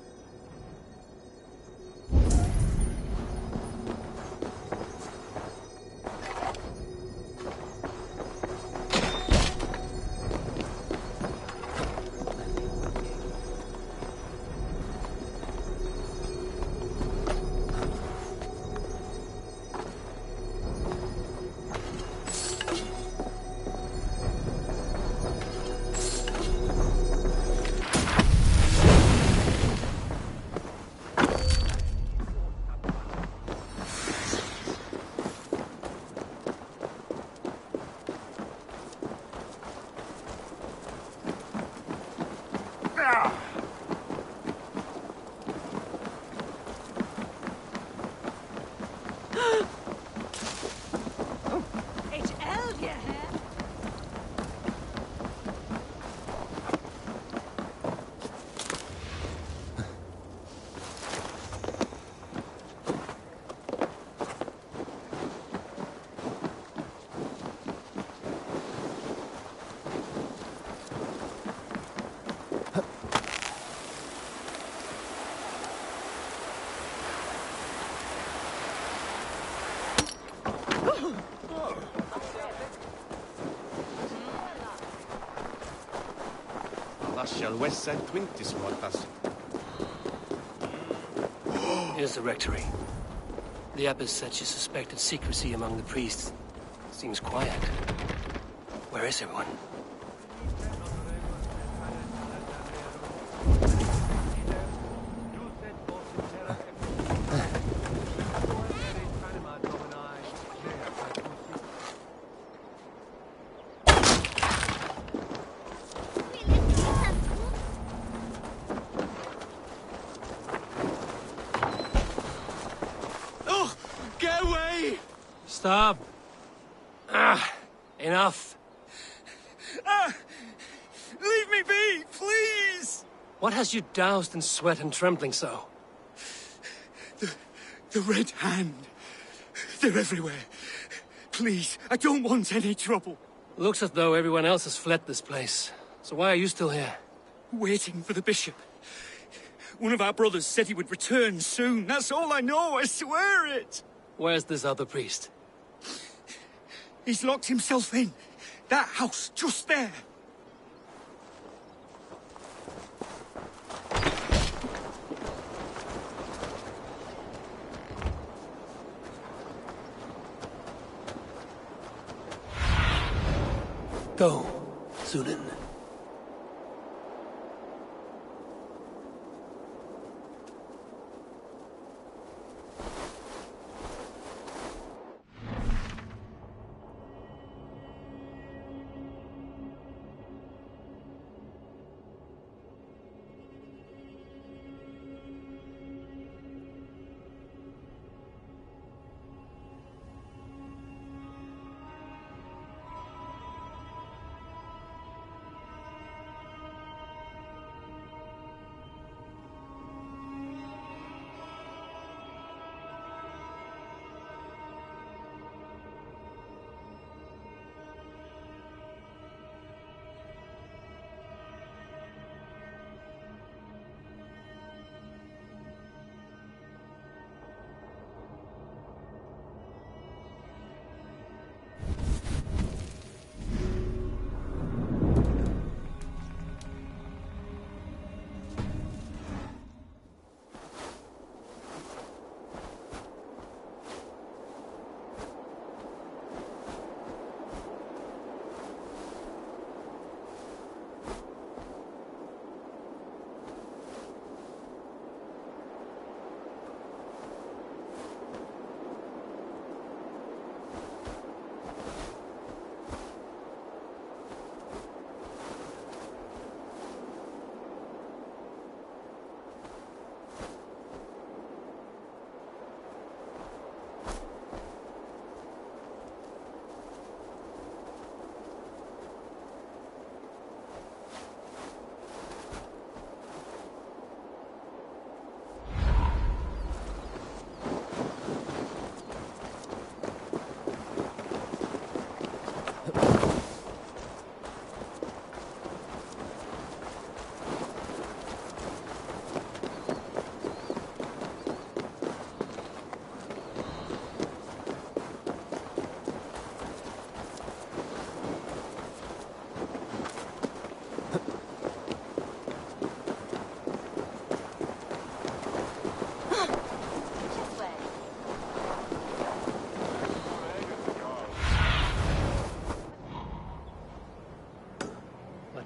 Here's the rectory. The abbess said she suspected secrecy among the priests. Seems quiet. Where is everyone? Stop. Enough.
Leave me be, please!
What has you doused in sweat and trembling so?
The Red Hand. They're everywhere. Please, I don't want any trouble.
Looks as though everyone else has fled this place. So why are you still here?
Waiting for the bishop. One of our brothers said he would return soon. That's all I know, I swear it!
Where's this other priest?
He's locked himself in. That house, just there.
Go, Zulin.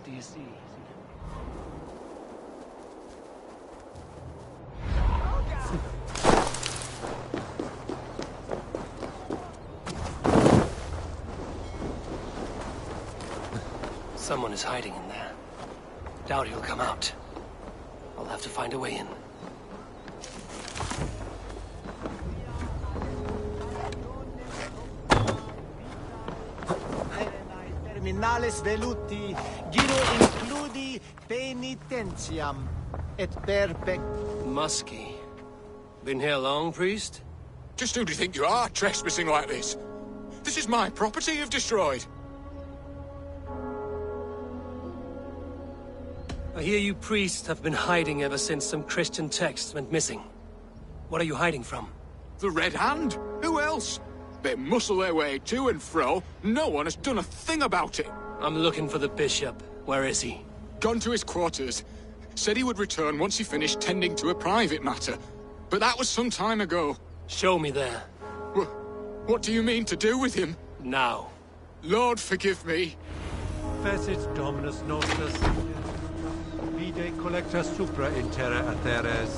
Do you see? Someone is hiding in there. Doubt he'll come out. I'll have to find a way in.
Terminalis veluti, giro includi penitentiam, et perpec...
Musky. Been here long, priest?
Just who do you think you are, trespassing like this? This is my property you've destroyed.
I hear you priests have been hiding ever since some Christian text went missing. What are you hiding from?
The Red Hand? Who else? They muscle their way to and fro. No one has done a thing about it.
I'm looking for the bishop. Where is he?
Gone to his quarters. Said he would return once he finished tending to a private matter. But that was some time ago.
Show me there.
What do you mean to do with him?
Now.
Lord, forgive me.
Fecit Dominus nostus, vide collecta supra in terra aetheres,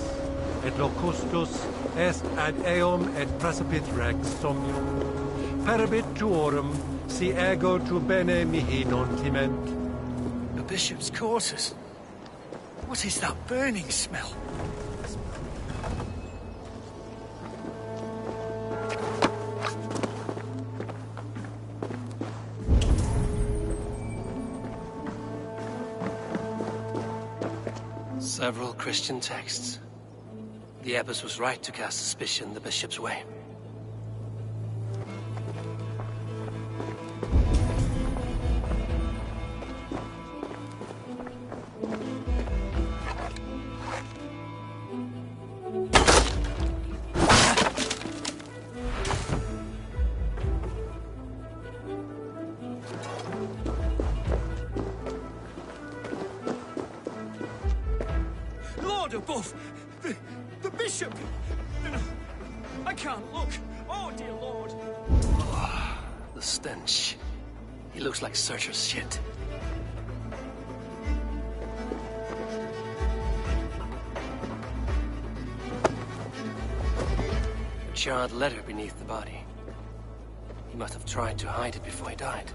et locustus est ad eum et praesipit rex somnium. Perabit tuorum, si ego tu bene mihi non timent.
The bishop's quarters. What is that burning smell?
Several Christian texts. The abbess was right to cast suspicion the bishop's way.
Above! The bishop! No, I can't look! Oh, dear Lord!
Oh, the stench. He looks like Searcher's shit. A charred letter beneath the body. He must have tried to hide it before he died.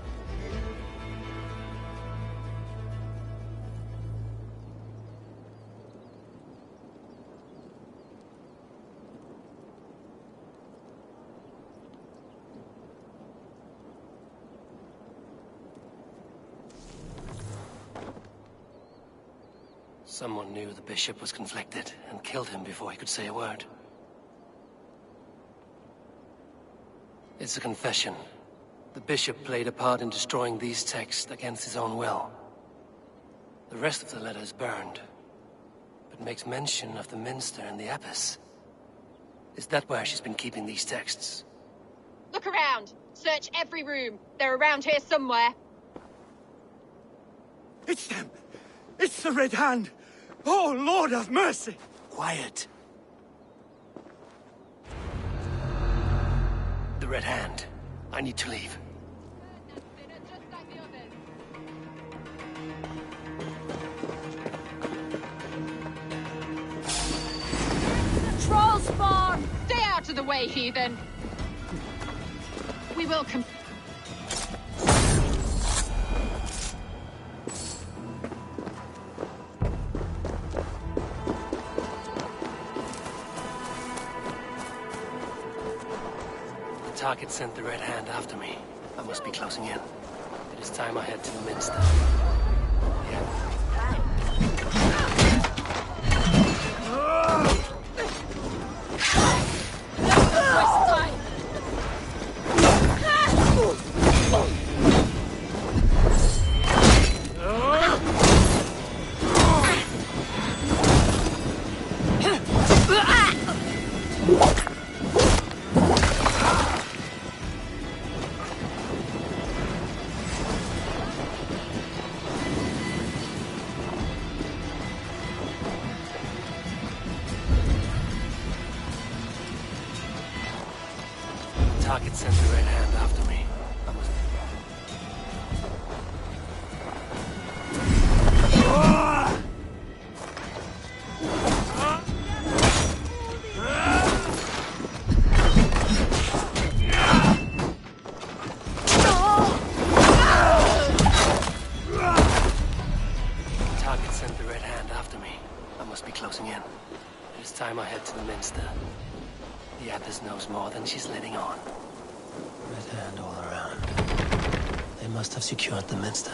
Someone knew the bishop was conflicted and killed him before he could say a word. It's a confession. The bishop played a part in destroying these texts against his own will. The rest of the letter is burned, but makes mention of the minster and the abbess. Is that where she's been keeping these texts?
Look around! Search every room! They're around here somewhere!
It's them! It's the Red Hand! Oh, Lord have mercy!
Quiet. The Red Hand. I need to leave.
Troll spawn! Stay out of the way, heathen! We will come...
The target sent the Red Hand after me. I must be closing in. It is time I head to the minster. Target sent the Red Hand after me. I must... Target sent the Red Hand after me. I must be closing in. It is time I head to the minster. The abbess knows more than she's letting on. Red Hand all around. They must have secured the minster.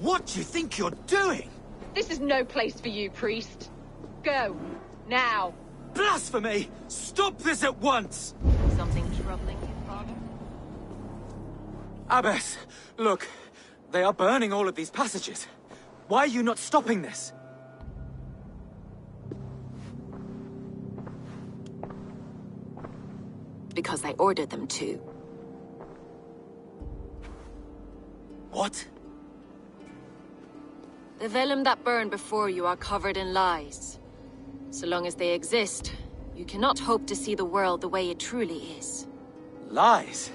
What do you think you're doing?
This is no place for you, priest. Go. Now.
Blasphemy! Stop this at once!
Something troubling you, Father?
Abbess, look. They are burning all of these passages. Why are you not stopping this?
Because I ordered them to.
What?
The vellum that burned before you are covered in lies. So long as they exist, you cannot hope to see the world the way it truly is.
Lies?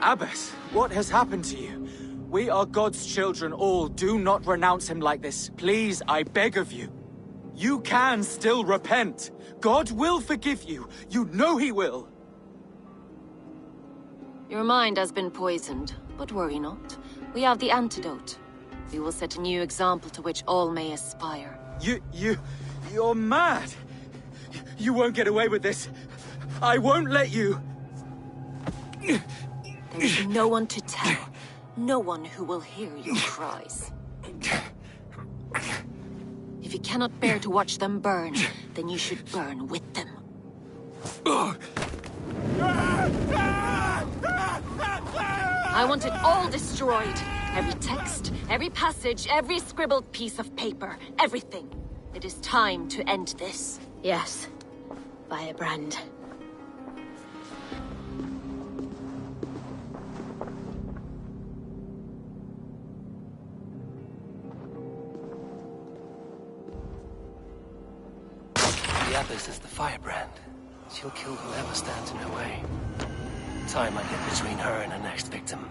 Abbess, what has happened to you? We are God's children all. Do not renounce him like this. Please, I beg of you. You can still repent. God will forgive you. You know he will.
Your mind has been poisoned, but worry not. We have the antidote. We will set a new example to which all may aspire.
You're mad. You won't get away with this. I won't let you.
There will be no one to tell. No one who will hear your cries. If you cannot bear to watch them burn, then you should burn with them. I want it all destroyed. Every text, every passage, every scribbled piece of paper, everything. It is time to end this.
Yes. Firebrand.
The Abbess is the firebrand. She'll kill whoever stands in her way. Time might get between her and her next victim.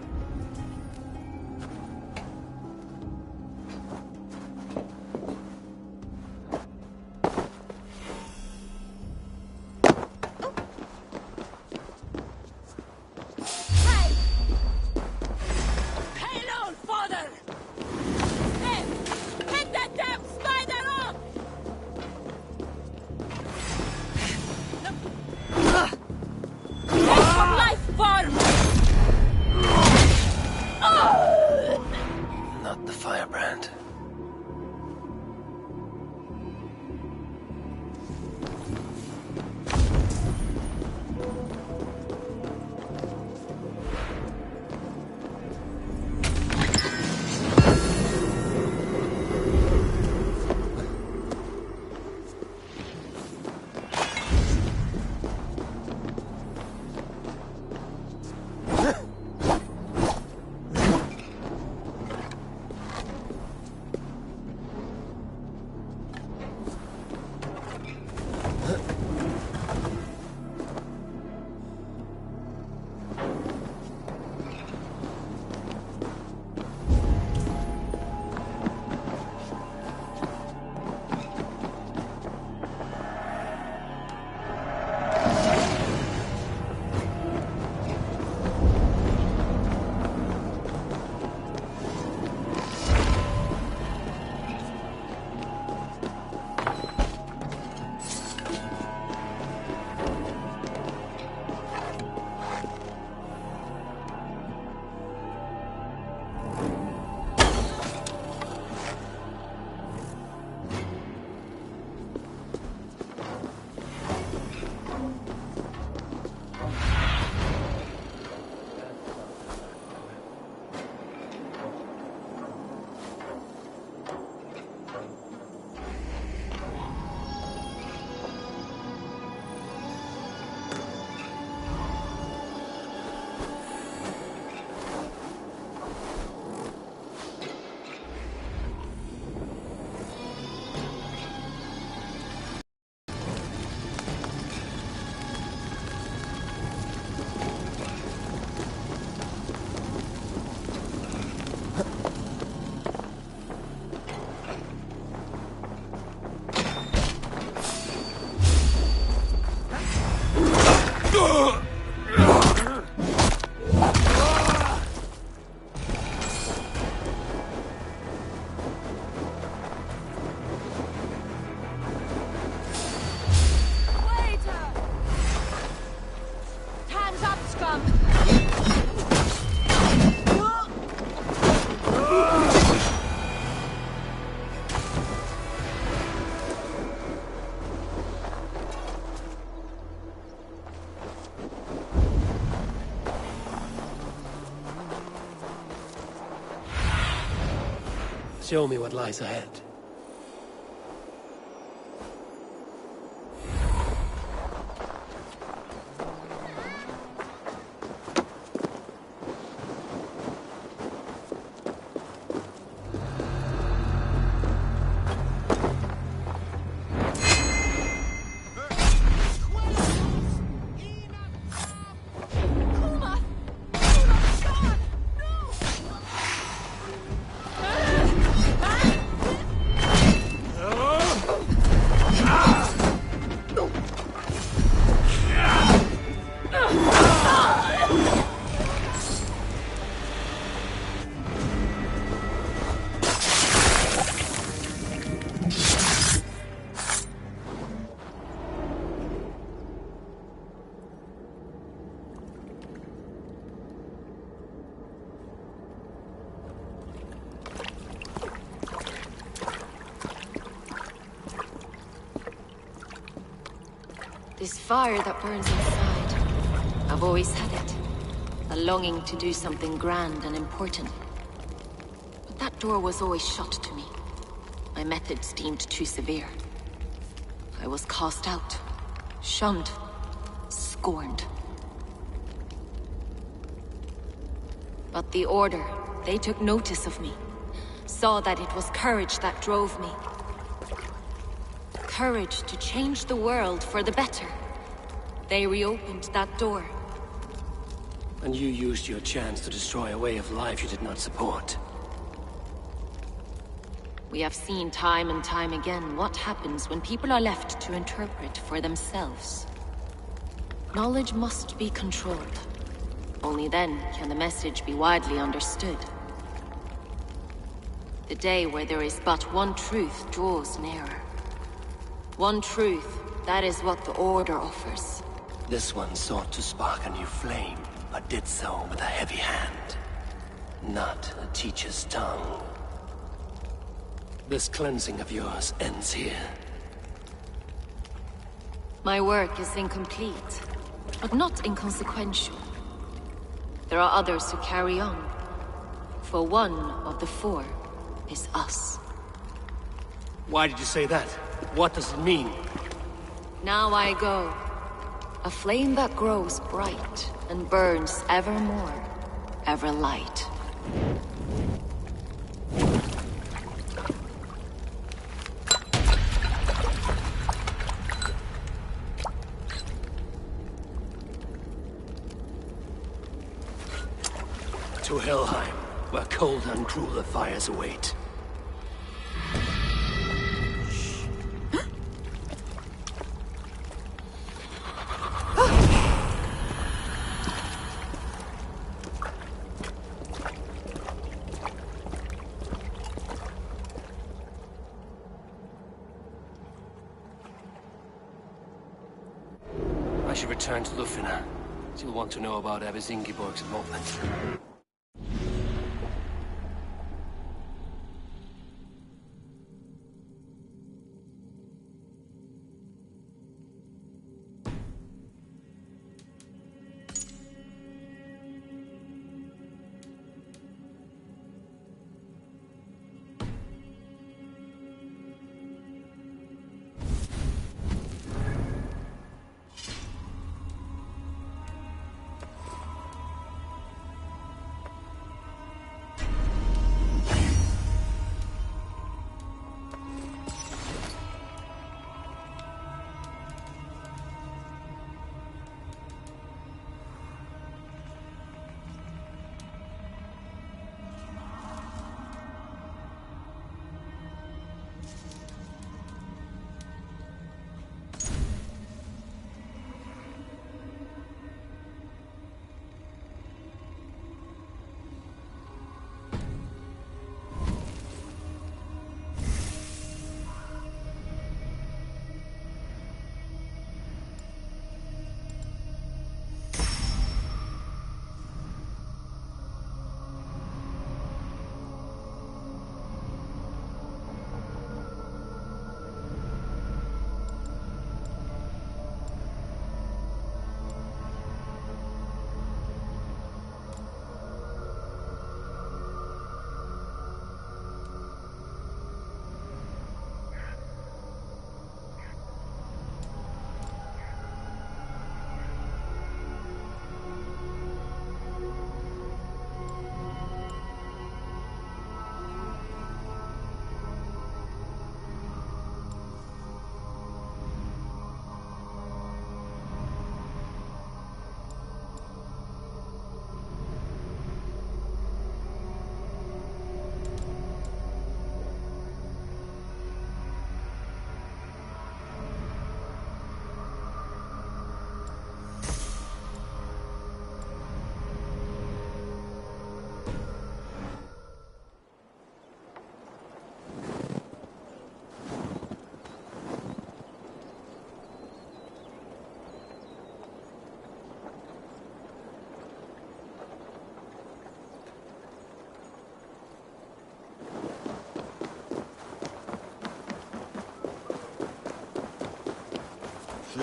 Not the firebrand. Show me what lies ahead.
This fire that burns inside, I've always had it. A longing to do something grand and important. But that door was always shut to me. My methods deemed too severe. I was cast out, shunned, scorned. But the Order, they took notice of me. Saw that it was courage that drove me. Courage to change the world for the better. They reopened that door.
And you used your chance to destroy a way of life you did not support.
We have seen time and time again what happens when people are left to interpret for themselves. Knowledge must be controlled. Only then can the message be widely understood. The day where there is but one truth draws nearer. One truth, that is what the Order offers.
This one sought to spark a new flame, but did so with a heavy hand. Not a teacher's tongue. This cleansing of yours ends here.
My work is incomplete, but not inconsequential. There are others who carry on. For one of the four is us.
Why did you say that? What does it mean?
Now I go. A flame that grows bright and burns ever more, ever light.
To Helheim, where cold and crueler fires await. I should return to Lufina. She'll want to know about Abbess Ingeborg's involvement.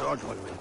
Godwalman.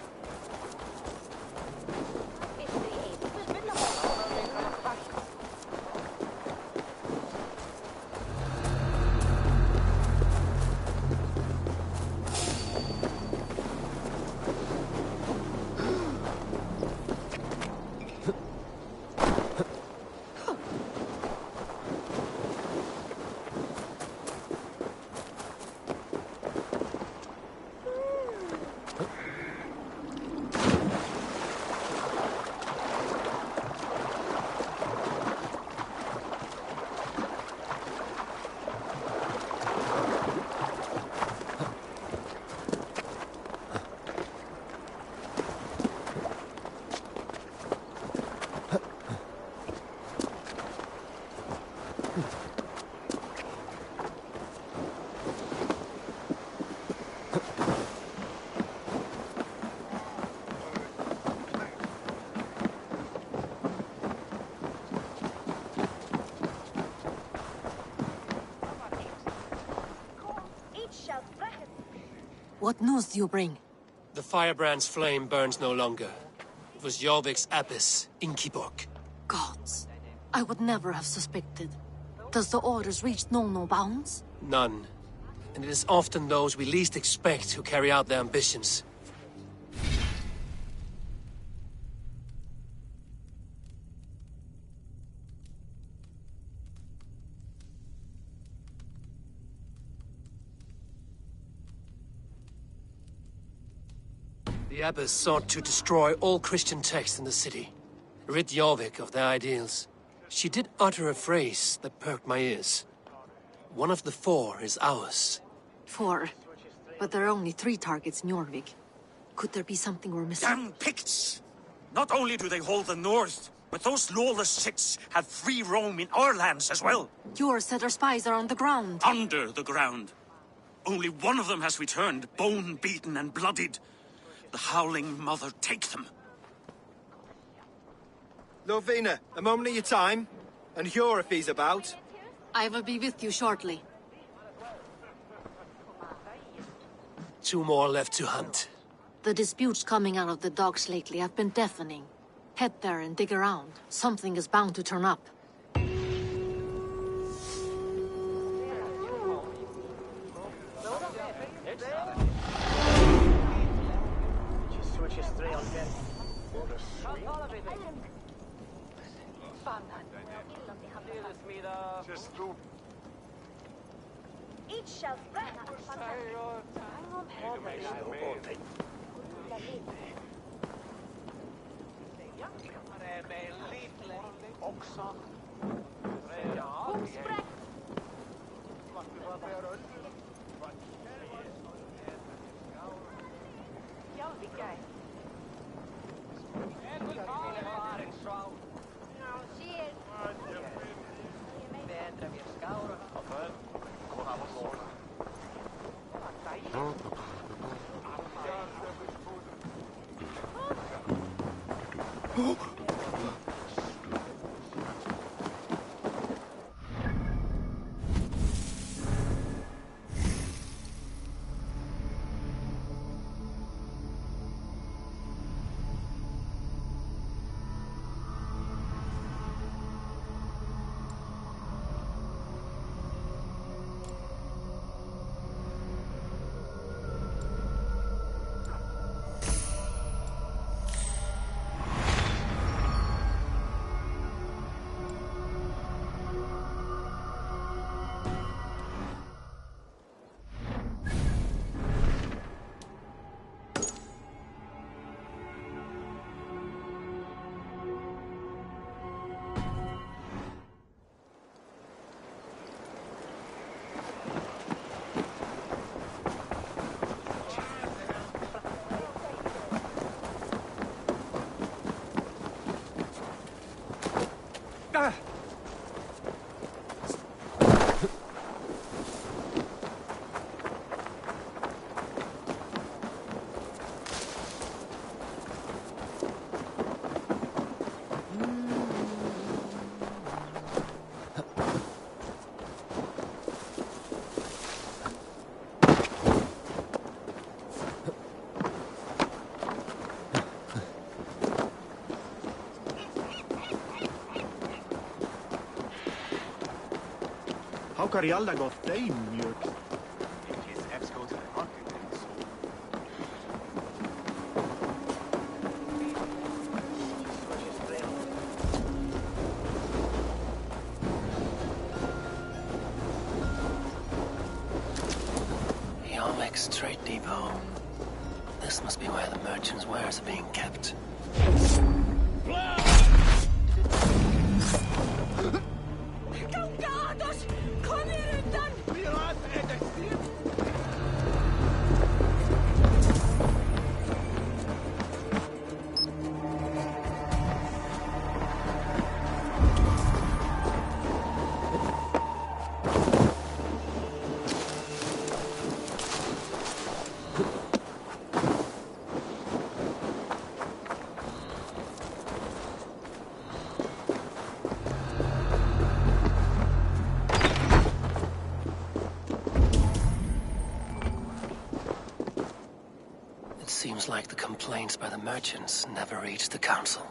What news do you bring?
The firebrand's flame burns no longer. It was Jorvik's abyss, Inkiborg.
Gods, I would never have suspected. Does the orders reach no bounds?
None. And it is often those we least expect who carry out their ambitions. The abbess sought to destroy all Christian texts in the city, rid Jorvik of their ideals. She did utter a phrase that perked my ears. One of the 4 is ours.
4? But there are only 3 targets in Jorvik. Could there be something we're missing?
Damn Picts! Not only do they hold the north, but those lawless shits have free roam in our lands as well.
Yours said our spies are on the ground.
Under the ground. Only one of them has returned, bone-beaten and bloodied. The Howling Mother take them.
Lovina, a moment of your time. And Hjor if he's about.
I will be with you shortly.
2 more left to hunt.
The disputes coming out of the docks lately have been deafening. Head there and dig around. Something is bound to turn up.
Carialda go fame, Mjörk.
Yarmek's trade depot. This must be where the merchants' wares are being kept.
Galgados! Kom hier undan!
Seems like the complaints by the merchants never reached the council.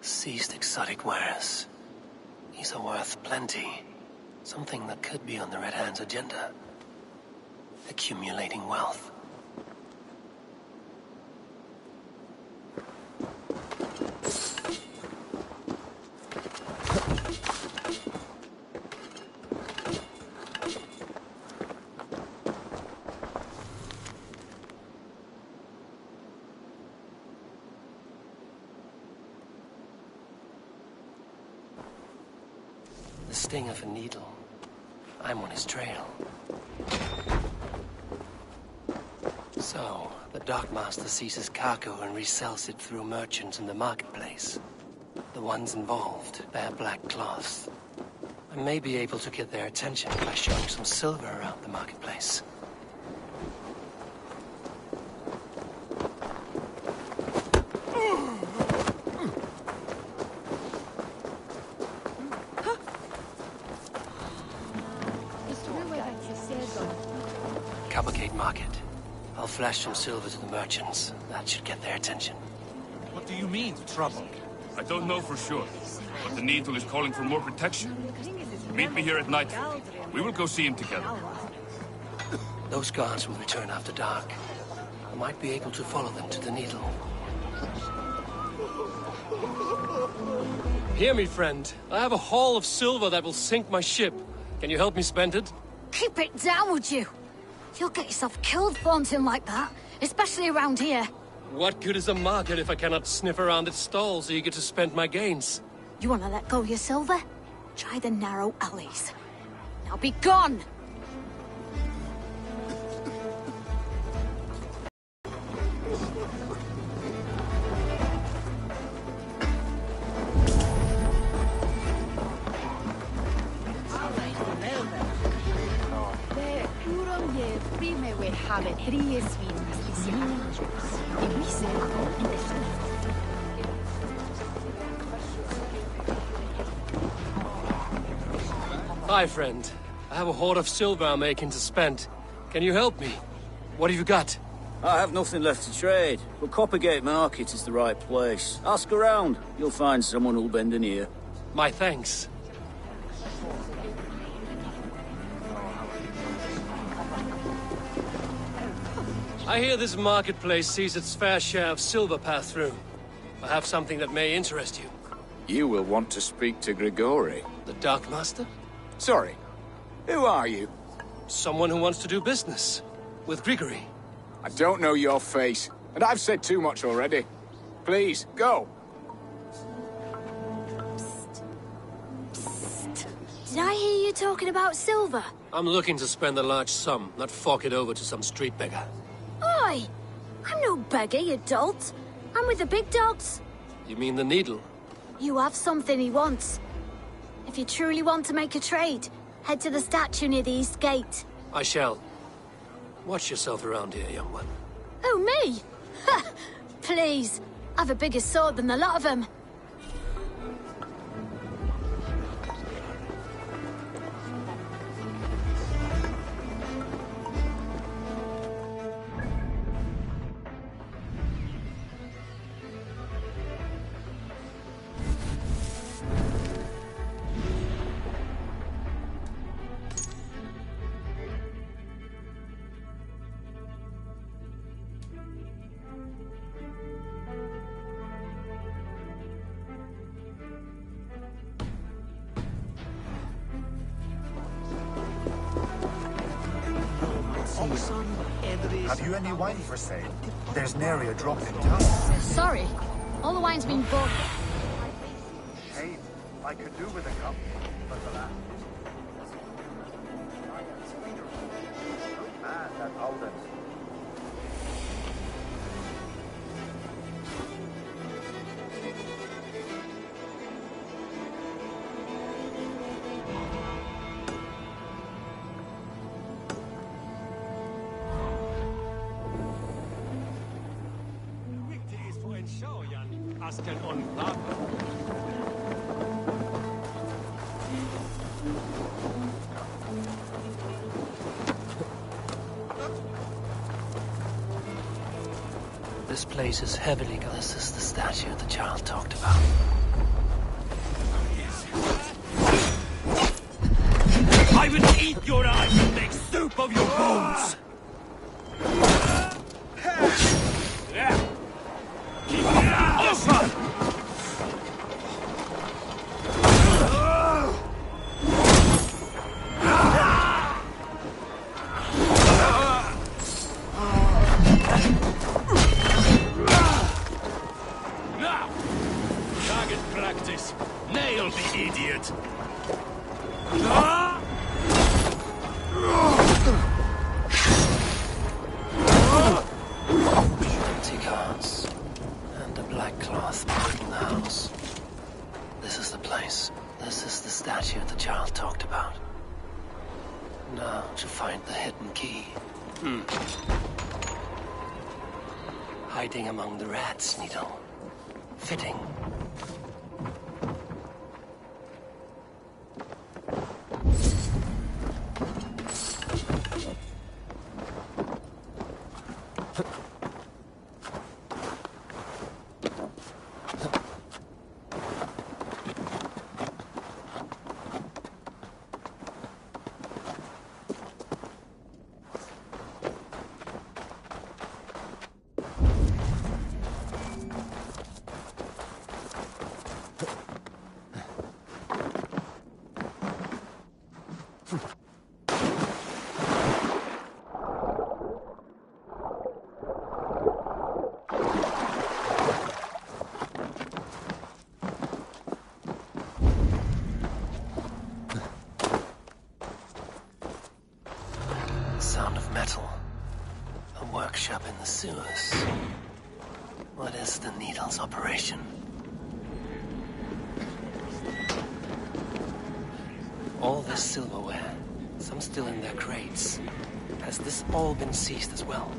Seized exotic wares. These are worth plenty. Something that could be on the Red Hand's agenda. Accumulating wealth. The sting of a needle. I'm on his trail. So, the dockmaster seizes cargo and resells it through merchants in the marketplace. The ones involved bear black cloths. I may be able to get their attention by showing some silver around the marketplace. Cavalcade Market. I'll flash some silver to the merchants. That should get their attention.
What do you mean, trouble?
I don't know for sure, but the Needle is calling for more protection. Meet me here at nightfall. We will go see him together.
Those guards will return after dark. I might be able to follow them to the Needle. Hear me, friend. I have a haul of silver that will sink my ship. Can you help me spend it?
Keep it down, would you? You'll get yourself killed flaunting like that, especially around here.
What good is a market if I cannot sniff around its stalls eager to spend my gains?
You want to let go of your silver? Try the narrow alleys. Now be gone!
Hi, friend. I have a hoard of silver I'm making to spend. Can you help me? What have you got?
I have nothing left to trade, but Coppergate Market is the right place. Ask around. You'll find someone who'll bend an ear.
My thanks. I hear this marketplace sees its fair share of silver pass through. I have something that may interest you.
You will want to speak to Grigori.
The Dark Master?
Sorry. Who are you?
Someone who wants to do business. With Grigori.
I don't know your face, and I've said too much already. Please, go.
Did I hear you talking about silver?
I'm looking to spend a large sum, not fork it over to some street beggar.
Oi! I'm no beggar, you dolt. I'm with the big dogs.
You mean the needle?
You have something he wants. If you truly want to make a trade, head to the statue near the East Gate.
I shall. Watch yourself around here, young one.
Oh, me? Ha! Please. I've a bigger sword than the lot of them.
Have you any wine for sale? There's nary a drop in town.
Sorry. All the wine's been bought.
Shame. I could do with a cup, but alas. Good man, that Alden.
This place is heavily guarded. This is the statue the child talked about.
I will eat your eyes and make soup of your bones!
Nail the idiot!
Empty carts. And a black cloth marking the house. This is the place. This is the statue the child talked about. Now to find the hidden key. Hiding among the rats, Needle. Fitting. Sound of metal. A workshop in the sewers. What is the Needle's operation? All this silverware, some still in their crates. Has this all been seized as well?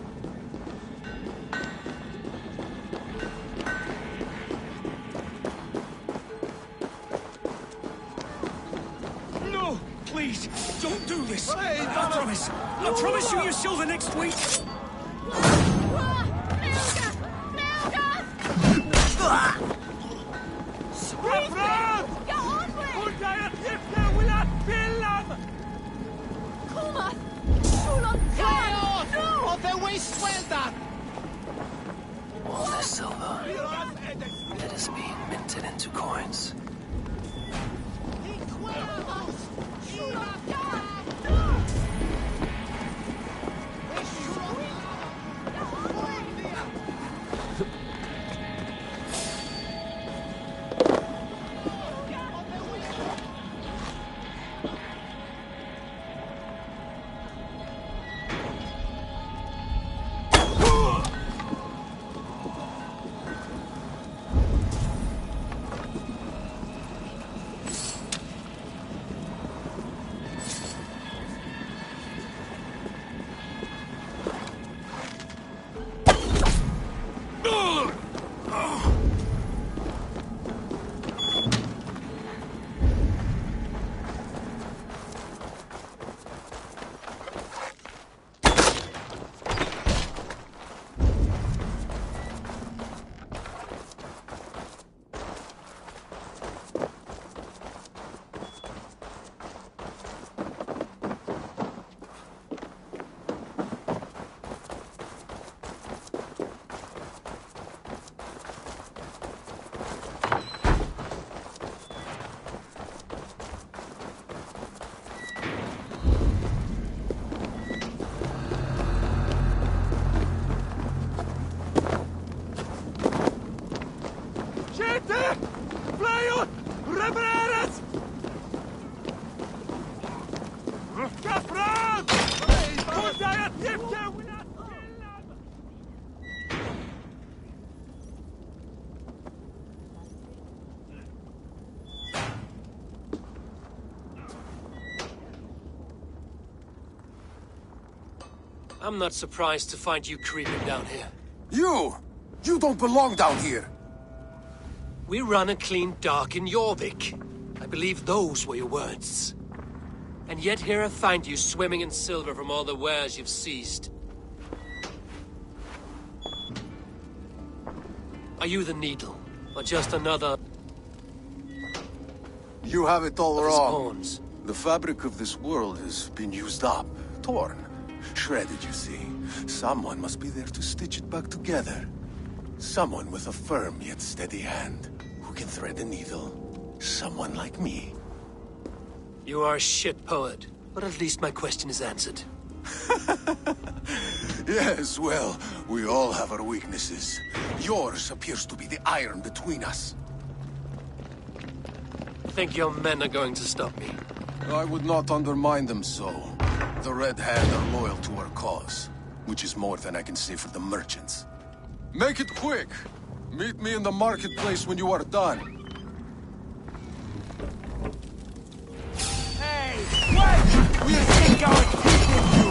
No! Please, don't do this! I promise you your silver next week!
Of the waste welda!
silver. It is being minted into coins. I'm not surprised to find you creeping down here.
You don't belong down here!
We run a clean dock in Jorvik. I believe those were your words. And yet here I find you swimming in silver from all the wares you've seized. Are you the Needle? Or just another...
You have it all wrong.
Pawns?
The fabric of this world has been used up, torn, shredded, you see. Someone must be there to stitch it back together. Someone with a firm yet steady hand, who can thread a needle. Someone like me.
You are a shit poet, but at least my question is answered.
Yes, well, we all have our weaknesses. Yours appears to be the iron between us.
Think your men are going to stop me?
I would not undermine them so. The Red Hand are loyal to our cause, which is more than I can say for the merchants. Make it quick! Meet me in the marketplace when you are done.
Hey, wait! We'll take our teeth in you!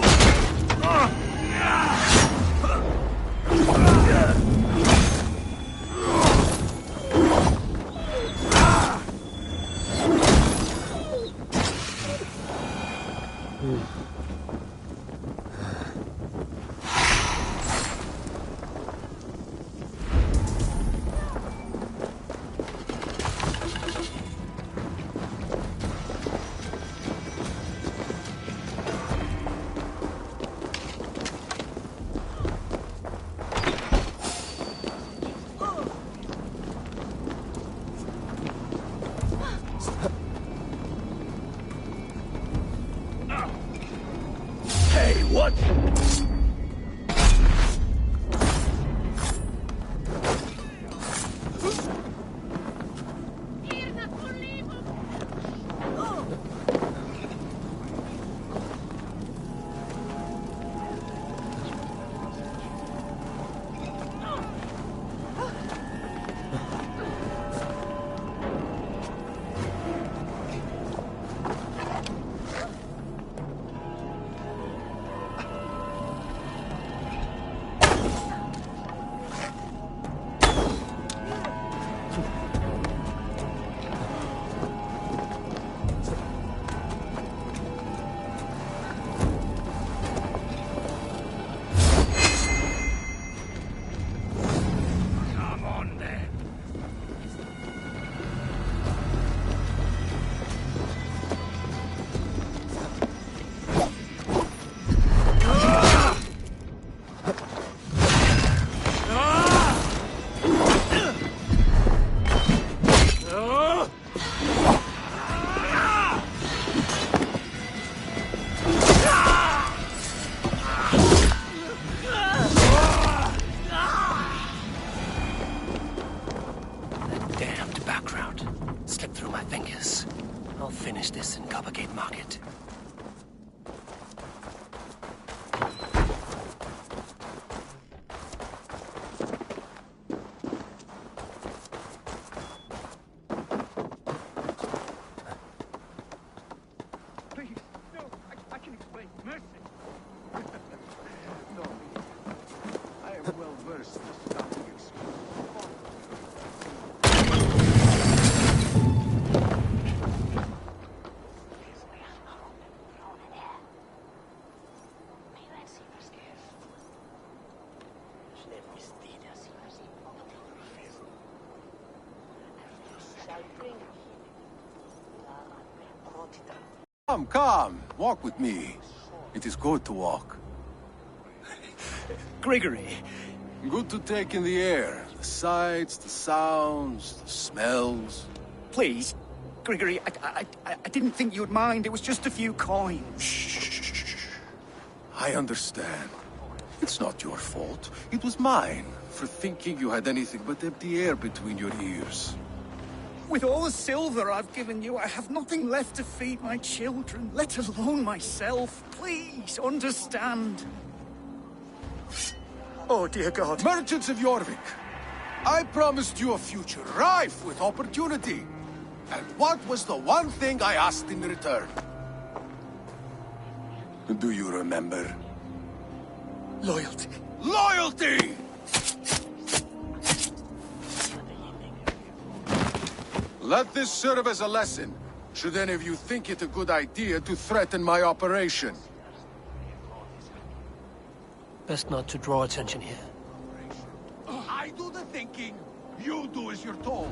back route. Slipped through my fingers. I'll finish this in Coppergate Market.
Please, no, I can explain. Mercy. No, I am well versed in stopping
Come, come, walk with me. It is good to walk.
Gregory.
Good to take in the air. The sights, the sounds, the smells.
Please, Gregory, I didn't think you'd mind. It was just a few coins.
Shh. I understand. It's not your fault. It was mine, for thinking you had anything but empty air between your ears.
With all the silver I've given you, I have nothing left to feed my children, let alone myself. Please, understand. Oh, dear God.
Merchants of Jorvik, I promised you a future rife with opportunity. And what was the one thing I asked in return? Do you remember?
Loyalty.
Loyalty! Let this serve as a lesson, should any of you think it a good idea to threaten my operation.
Best not to draw attention here.
I do the thinking, you do as you're told.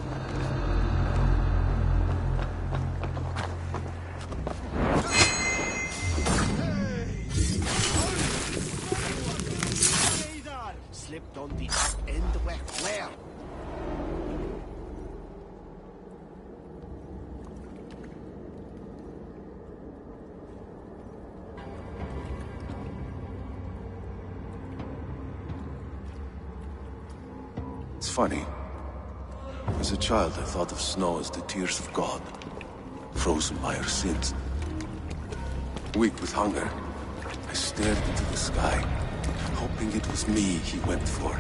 Slipped on the end where?
It's funny. As a child, I thought of snow as the tears of God, frozen by our sins. Weak with hunger, I stared into the sky, hoping it was me he went for.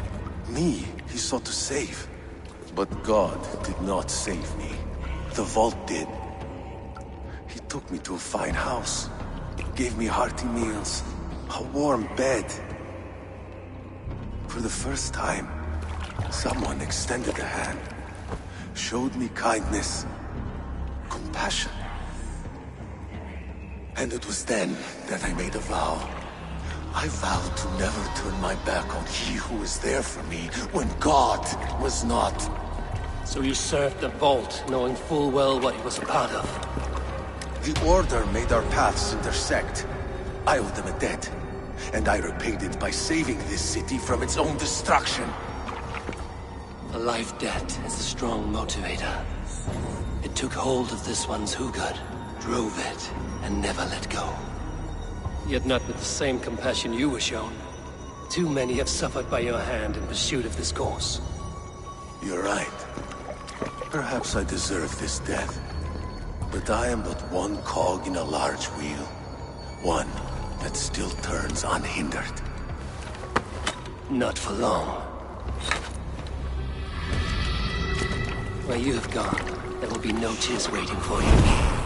Me he sought to save. But God did not save me. The vault did. He took me to a fine house, gave me hearty meals, a warm bed. For the first time, someone extended a hand, showed me kindness, compassion. And it was then that I made a vow. I vowed to never turn my back on he who was there for me when God was not.
So you served the Vault, knowing full well what he was a part of.
The Order made our paths intersect. I owed them a debt, and I repaid it by saving this city from its own destruction.
A life debt is a strong motivator. It took hold of this one's Hugad, drove it, and never let go. Yet not with the same compassion you were shown. Too many have suffered by your hand in pursuit of this course.
You're right. Perhaps I deserve this death. But I am but one cog in a large wheel. One that still turns unhindered.
Not for long. Where you have gone, there will be no tears waiting for you.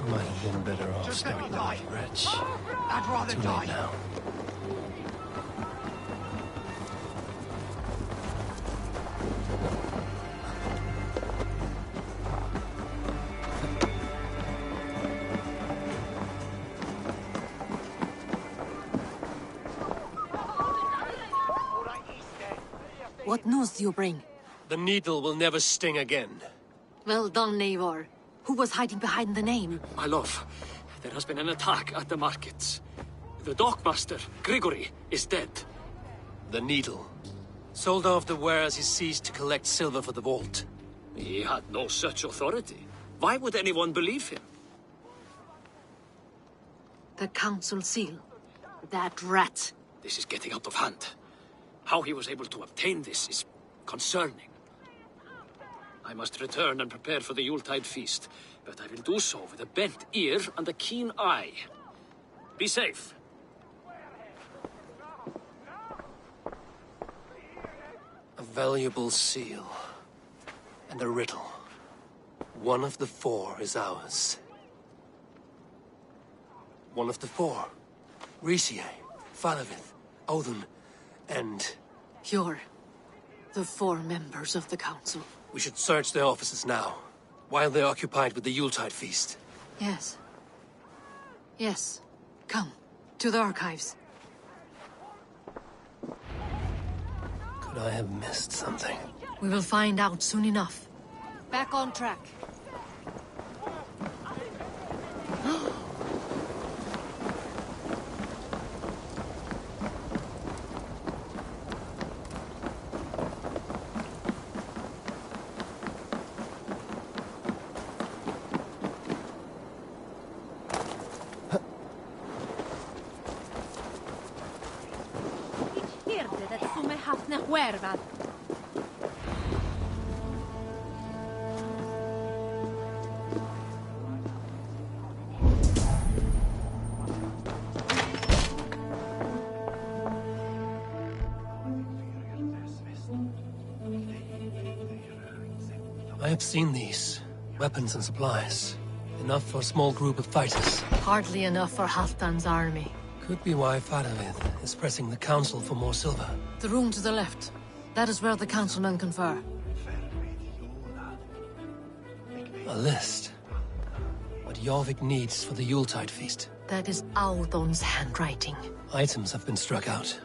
I might have been better off starting off rich.
I'd rather
Too late now.
What news do you bring?
The needle will never sting again.
Well done, Eivor. Who was hiding behind the name?
My love, there has been an attack at the markets. The dockmaster, Grigory, is dead.
The needle. Sold off the wares he ceased to collect silver for the vault.
He had no such authority. Why would anyone believe him?
The council seal. That rat.
This is getting out of hand. How he was able to obtain this is concerning. I must return and prepare for the Yuletide feast, but I will do so with a bent ear and a keen eye. Be safe.
A valuable seal. And a riddle. One of the four is ours. One of the four. Risie, Falavith, Odin, and...
You're the four members of the council.
We should search their offices now, while they're occupied with the Yuletide feast.
Yes. Yes. Come, to the archives.
Could I have missed something?
We will find out soon enough. Back on track.
I have seen these. Weapons and supplies. Enough for a small group of fighters.
Hardly enough for Halfdan's army.
Could be why Faravith is pressing the council for more silver.
The room to the left. That is where the councilmen confer.
A list. What Jorvik needs for the Yuletide feast.
That is Audon's handwriting.
Items have been struck out.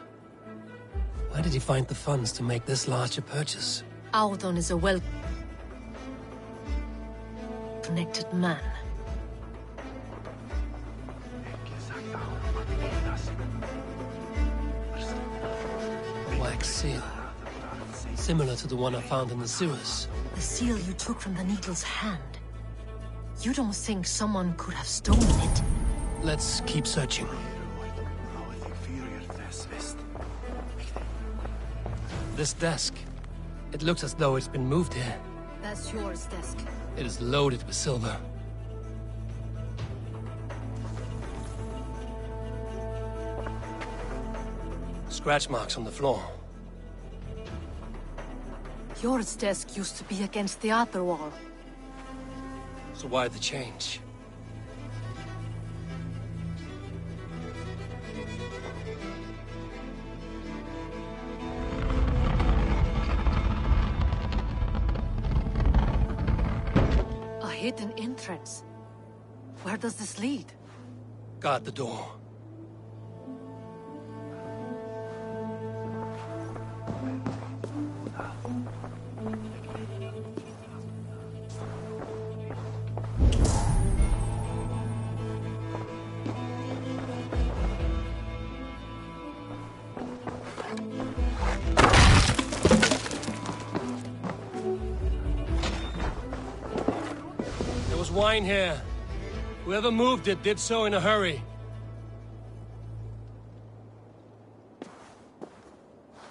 Where did he find the funds to make this large a purchase?
Audon is a well-connected man.
Wax seal. Similar to the one I found in the sewers.
The seal you took from the needle's hand. You don't think someone could have stolen it?
Let's keep searching. This desk. It looks as though it's been moved here.
That's yours, desk.
It is loaded with silver. Scratch marks on the floor.
Yours desk used to be against the other wall.
So why the change?
A hidden entrance. Where does this lead?
Guard the door. There was wine here. Whoever moved it did so in a hurry.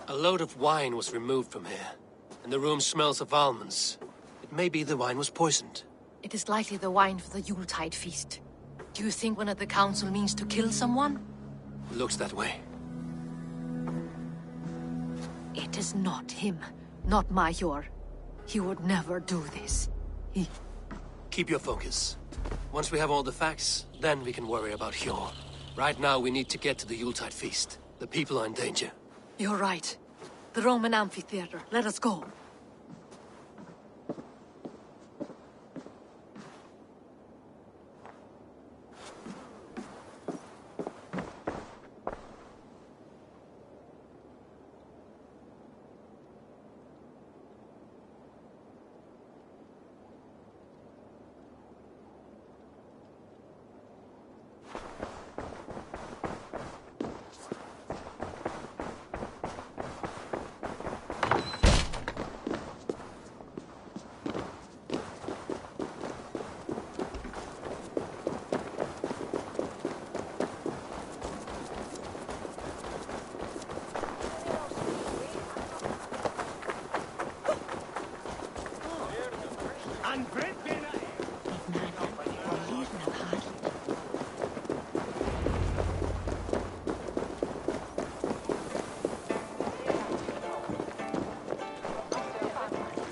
A load of wine was removed from here, and the room smells of almonds. It may be the wine was poisoned.
It is likely the wine for the Yuletide feast. Do you think one of the council means to kill someone?
Looks that way.
It is not him, not Major. He would never do this.
Keep your focus. Once we have all the facts, then we can worry about Hjor. Right now, we need to get to the Yuletide feast. The people are in danger.
You're right. The Roman amphitheater. Let us go.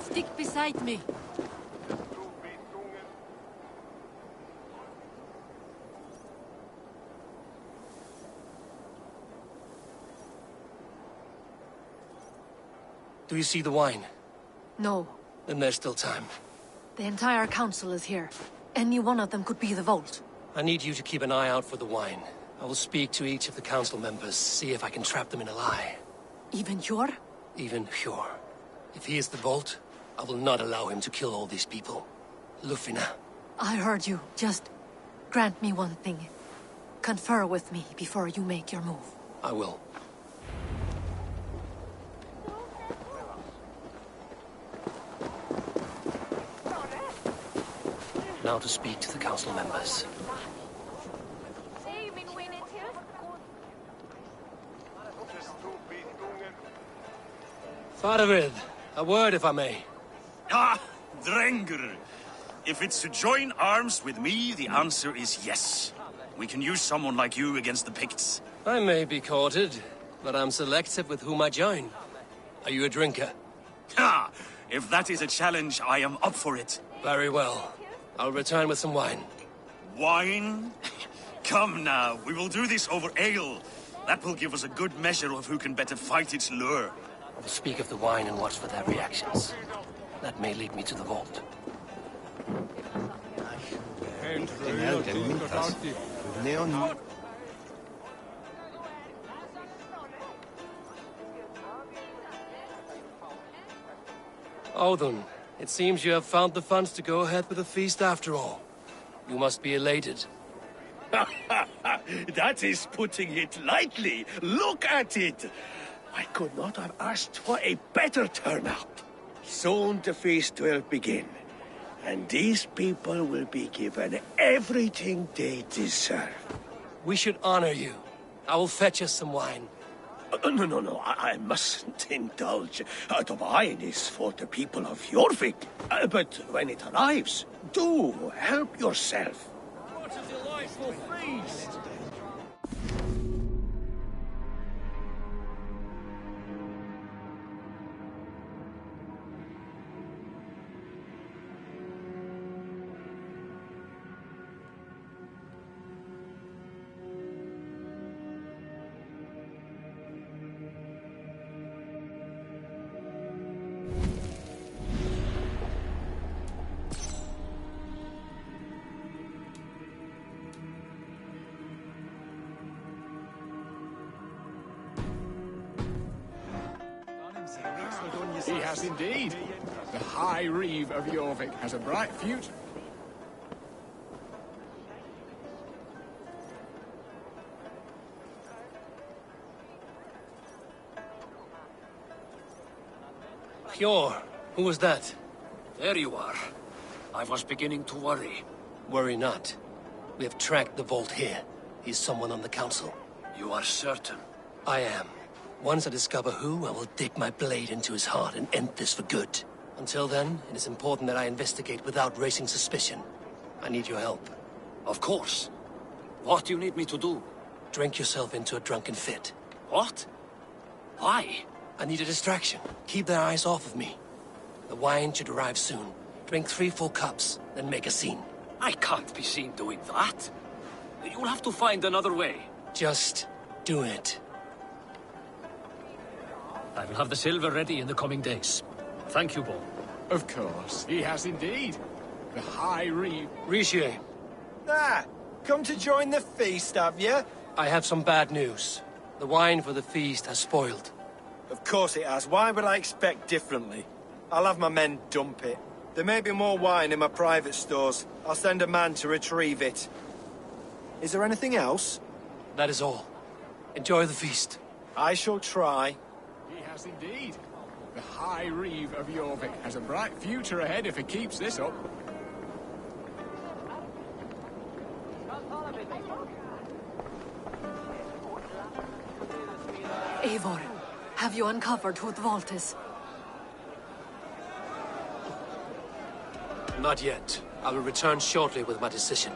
Stick beside me.
Do you see the wine?
No.
Then there's still time.
The entire council is here. Any one of them could be the vault.
I need you to keep an eye out for the wine. I will speak to each of the council members, see if I can trap them in a lie.
Even Hjor?
Even Hjor. If he is the vault, I will not allow him to kill all these people. Lufina.
I heard you. Just grant me one thing. Confer with me before you make your move.
I will. Now to speak to the council members. Faravid, a word if I may.
Ah, Drengr. If it's to join arms with me, the answer is yes. We can use someone like you against the Picts.
I may be courted, but I'm selective with whom I join. Are you a drinker?
Ha! If that is a challenge, I am up for it.
Very well. I'll return with some wine.
Wine? Come now, we will do this over ale. That will give us a good measure of who can better fight its lure.
I will speak of the wine and watch for their reactions. That may lead me to the vault. Odin, it seems you have found the funds to go ahead with the feast after all. You must be elated.
That is putting it lightly. Look at it. I could not have asked for a better turnout. Soon the feast will begin. And these people will be given everything they deserve.
We should honor you. I will fetch us some wine.
No, I mustn't indulge. The wine is for the people of Jorvik. But when it arrives, do help yourself.
What a delightful feast!
He has indeed. The High Reeve of Jorvik has a bright future.
Hjor, who was that?
There you are. I was beginning to worry.
Worry not. We have tracked the vault here. He's someone on the council.
You are certain?
I am. Once I discover who, I will dig my blade into his heart and end this for good. Until then, it is important that I investigate without raising suspicion. I need your help.
Of course. What do you need me to do?
Drink yourself into a drunken fit.
What? Why?
I need a distraction. Keep their eyes off of me. The wine should arrive soon. Drink 3 full cups, then make a scene.
I can't be seen doing that. You'll have to find another way.
Just do it.
I will have the silver ready in the coming days. Thank you, Bo.
Of course, he has indeed. The High Reeve.
Richier.
Ah, come to join the feast, have you?
I have some bad news. The wine for the feast has spoiled.
Of course it has. Why would I expect differently? I'll have my men dump it. There may be more wine in my private stores. I'll send a man to retrieve it. Is there anything else?
That is all. Enjoy the feast.
I shall try.
He has indeed. The High Reeve of Jorvik has a bright future ahead if he keeps this up.
Eivor, have you uncovered who the vault is?
Not yet. I will return shortly with my decision.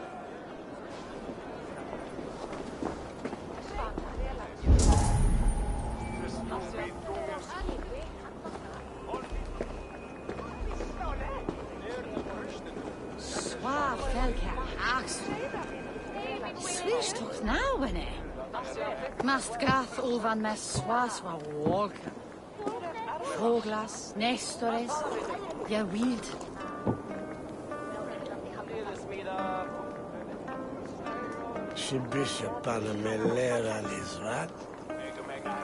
Mastgath ulvan mes swaswa walker. Foglas, Nestores, ja wild.
She bishop Panamelera Lizrat.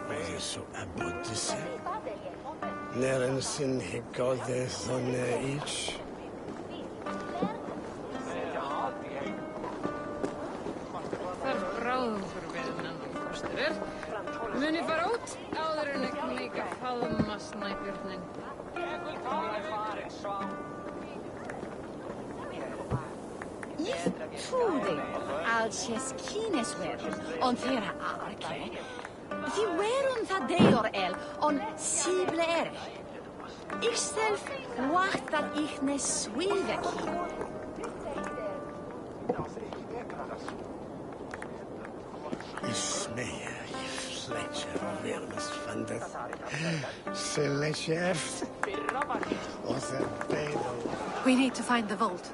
Was it so about to say? Neren sin hikode son each.
Muni fara út áður en ég kann líka faðma snæbjörnin.
Ich trude als jes kineswer on thera arke. Die werun tha deor el on sible ere. Ich self wacht dat ich ne swive ki.
Ismeer. Vermes van de Celestief.
We need to find the vault.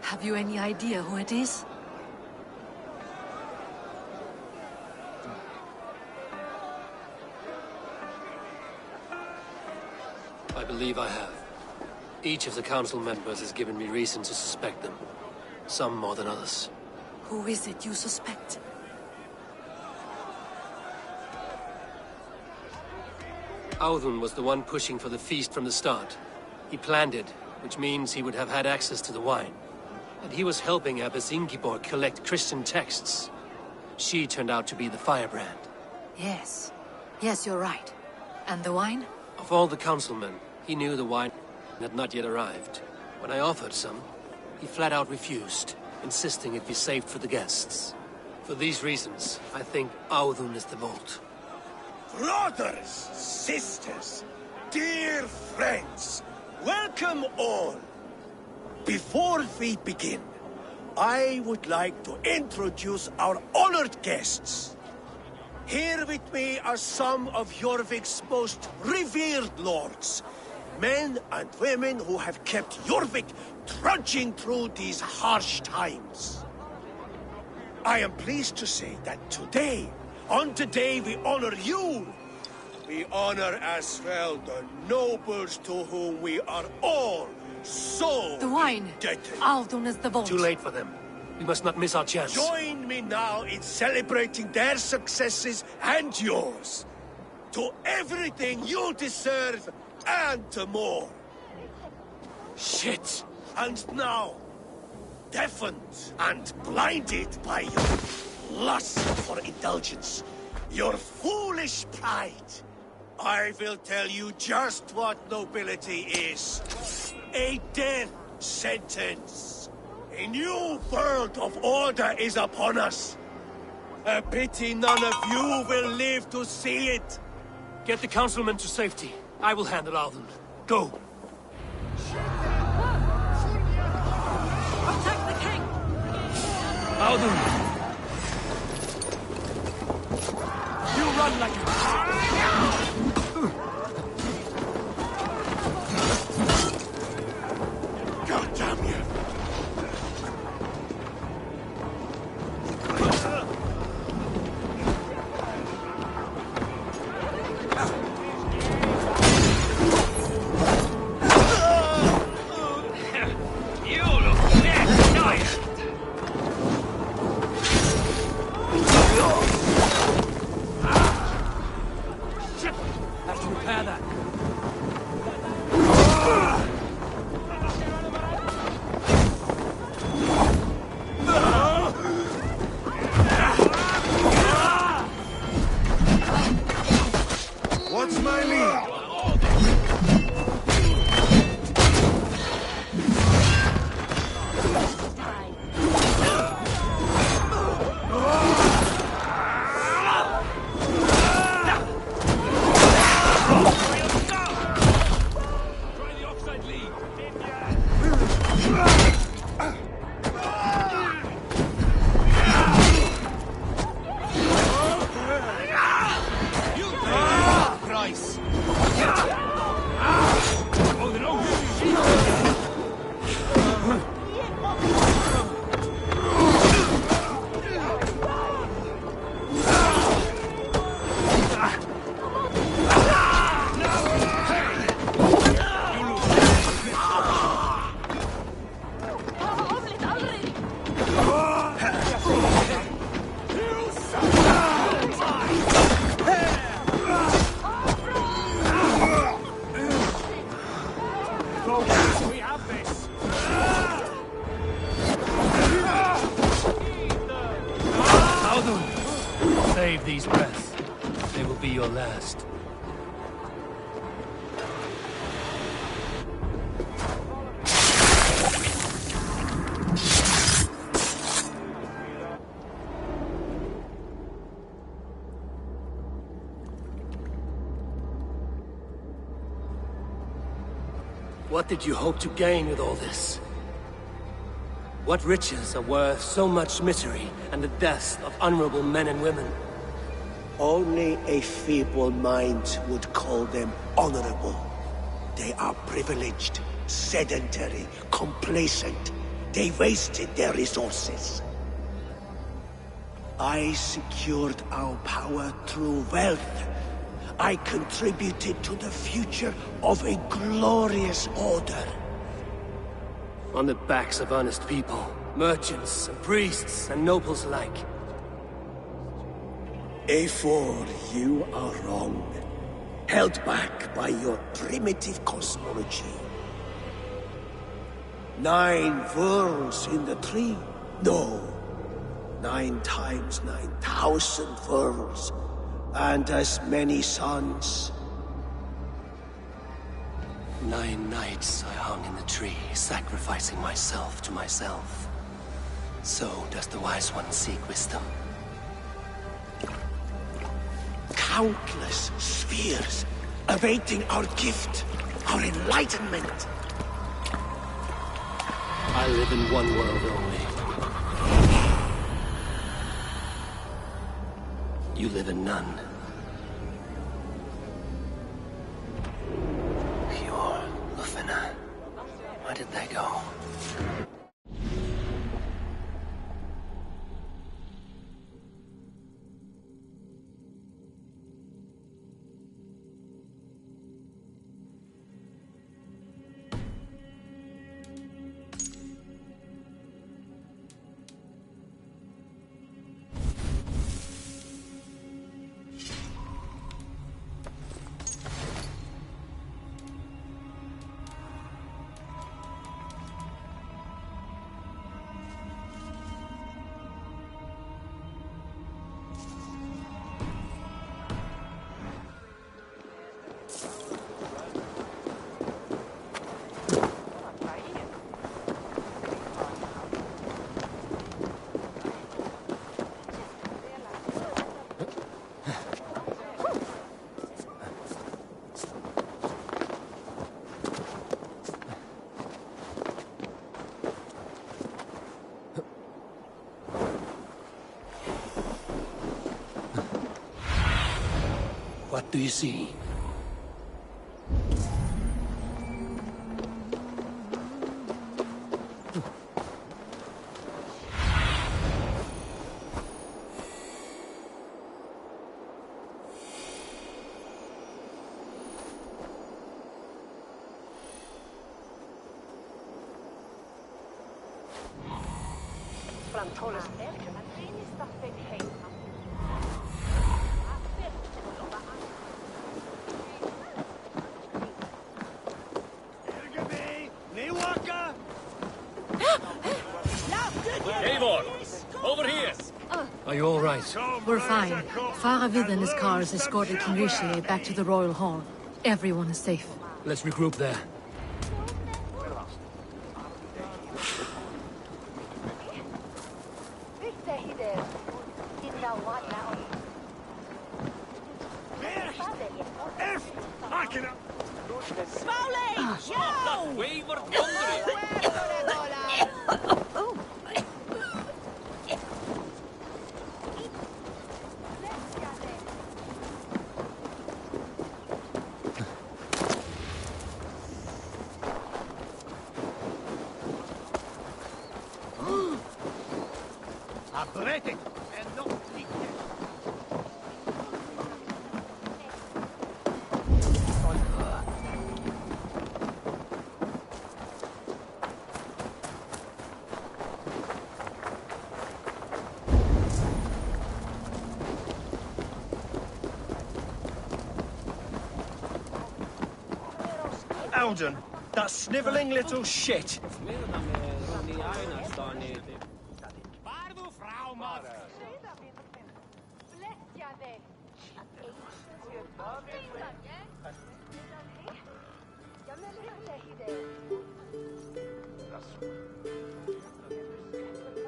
Have you any idea who it is?
I believe I have. Each of the council members has given me reason to suspect them. Some more than others.
Who is it you suspect?
Audun was the one pushing for the feast from the start. He planned it, which means he would have had access to the wine. And he was helping Abbess Ingeborg collect Christian texts. She turned out to be the firebrand.
Yes. Yes, you're right. And the wine?
Of all the councilmen, he knew the wine had not yet arrived. When I offered some, he flat out refused, insisting it be saved for the guests. For these reasons, I think Audun is the vault.
Brothers, sisters, dear friends, welcome all. Before we begin, I would like to introduce our honored guests. Here with me are some of Jorvik's most revered lords, men and women who have kept Jorvik trudging through these harsh times. I am pleased to say that today, on the day we honor you, we honor as well the nobles to whom we are all so
the wine.
indebted.
Audun is the vault.
Too late for them. We must not miss our chance.
Join me now in celebrating their successes and yours. To everything you deserve and more. Shit! And now, deafened and blinded by your lust for indulgence, your foolish pride, I will tell you just what nobility is. A death sentence. A new world of order is upon us. A pity none of you will live to see it.
Get the councilmen to safety. I will handle Alden. Go!
Protect the king!
Alden! You run like a...
God damn you! What's my lead?
Save these breaths. They will be your last. What did you hope to gain with all this? What riches are worth so much misery and the deaths of honorable men and women?
Only a feeble mind would call them honorable. They are privileged, sedentary, complacent. They wasted their resources. I secured our power through wealth. I contributed to the future of a glorious order.
On the backs of honest people, merchants and priests and nobles alike.
A4, you are wrong. Held back by your primitive cosmology. 9 worlds in the tree? No. 9 times 9,000 worlds. And as many suns.
9 nights I hung in the tree, sacrificing myself to myself. So does the Wise One seek wisdom.
Countless spheres, awaiting our gift, our enlightenment.
I live in one world only. You live in none. Pure Lufina. Where did they go? What do you see?
Eivor! Over here!
Are you all right?
We're fine. Faravid and his cars escorted King Richelieu back to the Royal Hall. Everyone is safe.
Let's regroup there.
Alden, that snivelling little shit.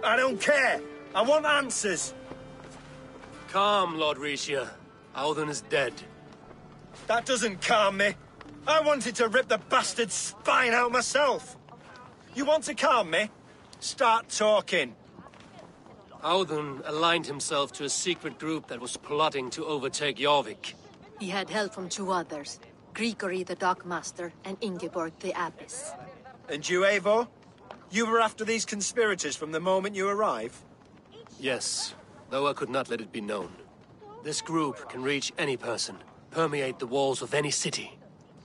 I don't care. I want answers.
Calm, Lord Rishia. Audun is dead.
That doesn't calm me. I wanted to rip the bastard's spine out myself. You want to calm me? Start talking.
Audun aligned himself to a secret group that was plotting to overtake Jorvik.
He had help from two others, Grigory the Dockmaster and Ingeborg the Abbess.
And you, Eivor? You were after these conspirators from the moment you arrived?
Yes, though I could not let it be known. This group can reach any person, permeate the walls of any city.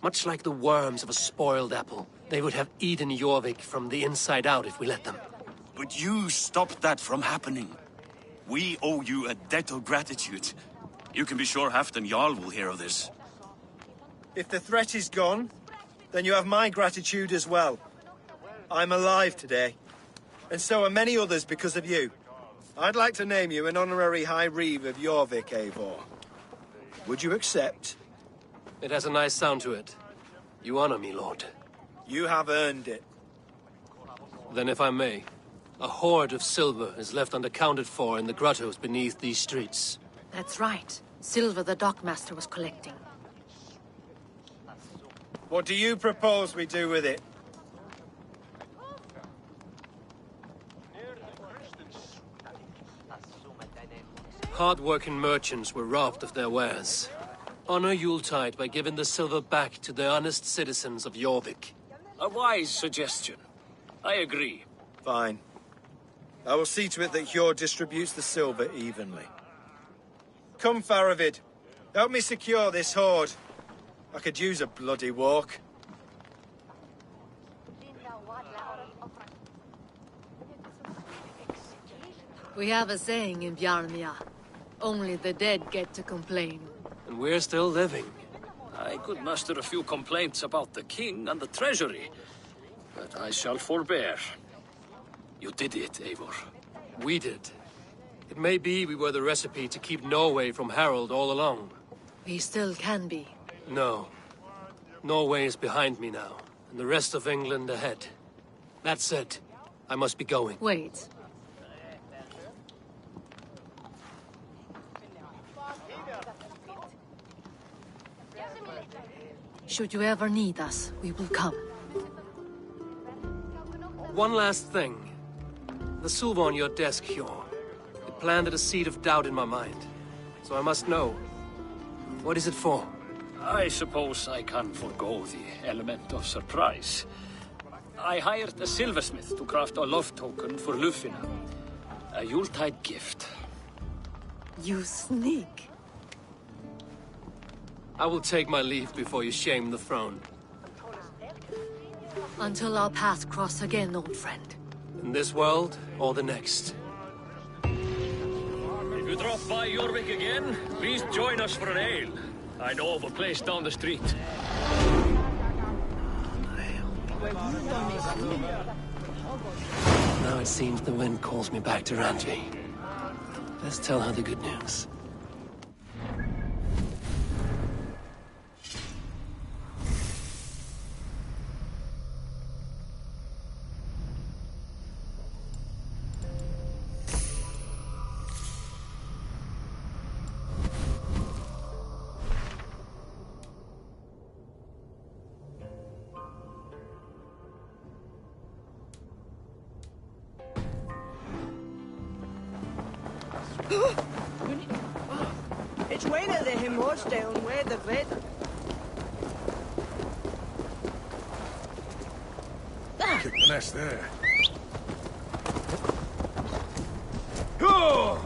Much like the worms of a spoiled apple, they would have eaten Jorvik from the inside out if we let them.
But you stopped that from happening. We owe you a debt of gratitude. You can be sure Halfdan Jarl will hear of this.
If the threat is gone, then you have my gratitude as well. I'm alive today, and so are many others because of you. I'd like to name you an honorary High Reeve of Jorvik, Eivor. Would you accept?
It has a nice sound to it. You honor me, Lord.
You have earned it.
Then if I may, a hoard of silver is left unaccounted for in the grottos beneath these streets.
That's right. Silver the Dockmaster was collecting.
What do you propose we do with it?
Hard-working merchants were robbed of their wares. Honor Yuletide by giving the silver back to the honest citizens of Jorvik.
A wise suggestion. I agree.
Fine. I will see to it that Hjord distributes the silver evenly. Come, Faravid. Help me secure this hoard. I could use a bloody walk.
We have a saying in Bjarnia. Only the dead get to complain.
And we're still living.
I could muster a few complaints about the king and the treasury, but I shall forbear. You did it, Eivor.
We did. It may be we were the recipe to keep Norway from Harold all along.
We still can be.
No. Norway is behind me now, and the rest of England ahead. That said, I must be going.
Wait. Should you ever need us, we will come.
One last thing. The silver on your desk, Hjord. It planted a seed of doubt in my mind. So I must know. What is it for?
I suppose I can forgo the element of surprise. I hired a silversmith to craft a love token for Lufina. A Yuletide gift.
You sneak.
I will take my leave before you shame the throne.
Until our paths cross again, old friend.
In this world, or the next.
If you drop by Jorvik again, please join us for an ale. I know of a place down the street.
Now it seems the wind calls me back to Randvi. Let's tell her the good news.
It's one of the Himosdale where the weather.
Kick the nest there.
Go!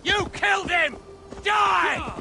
You killed him! Die!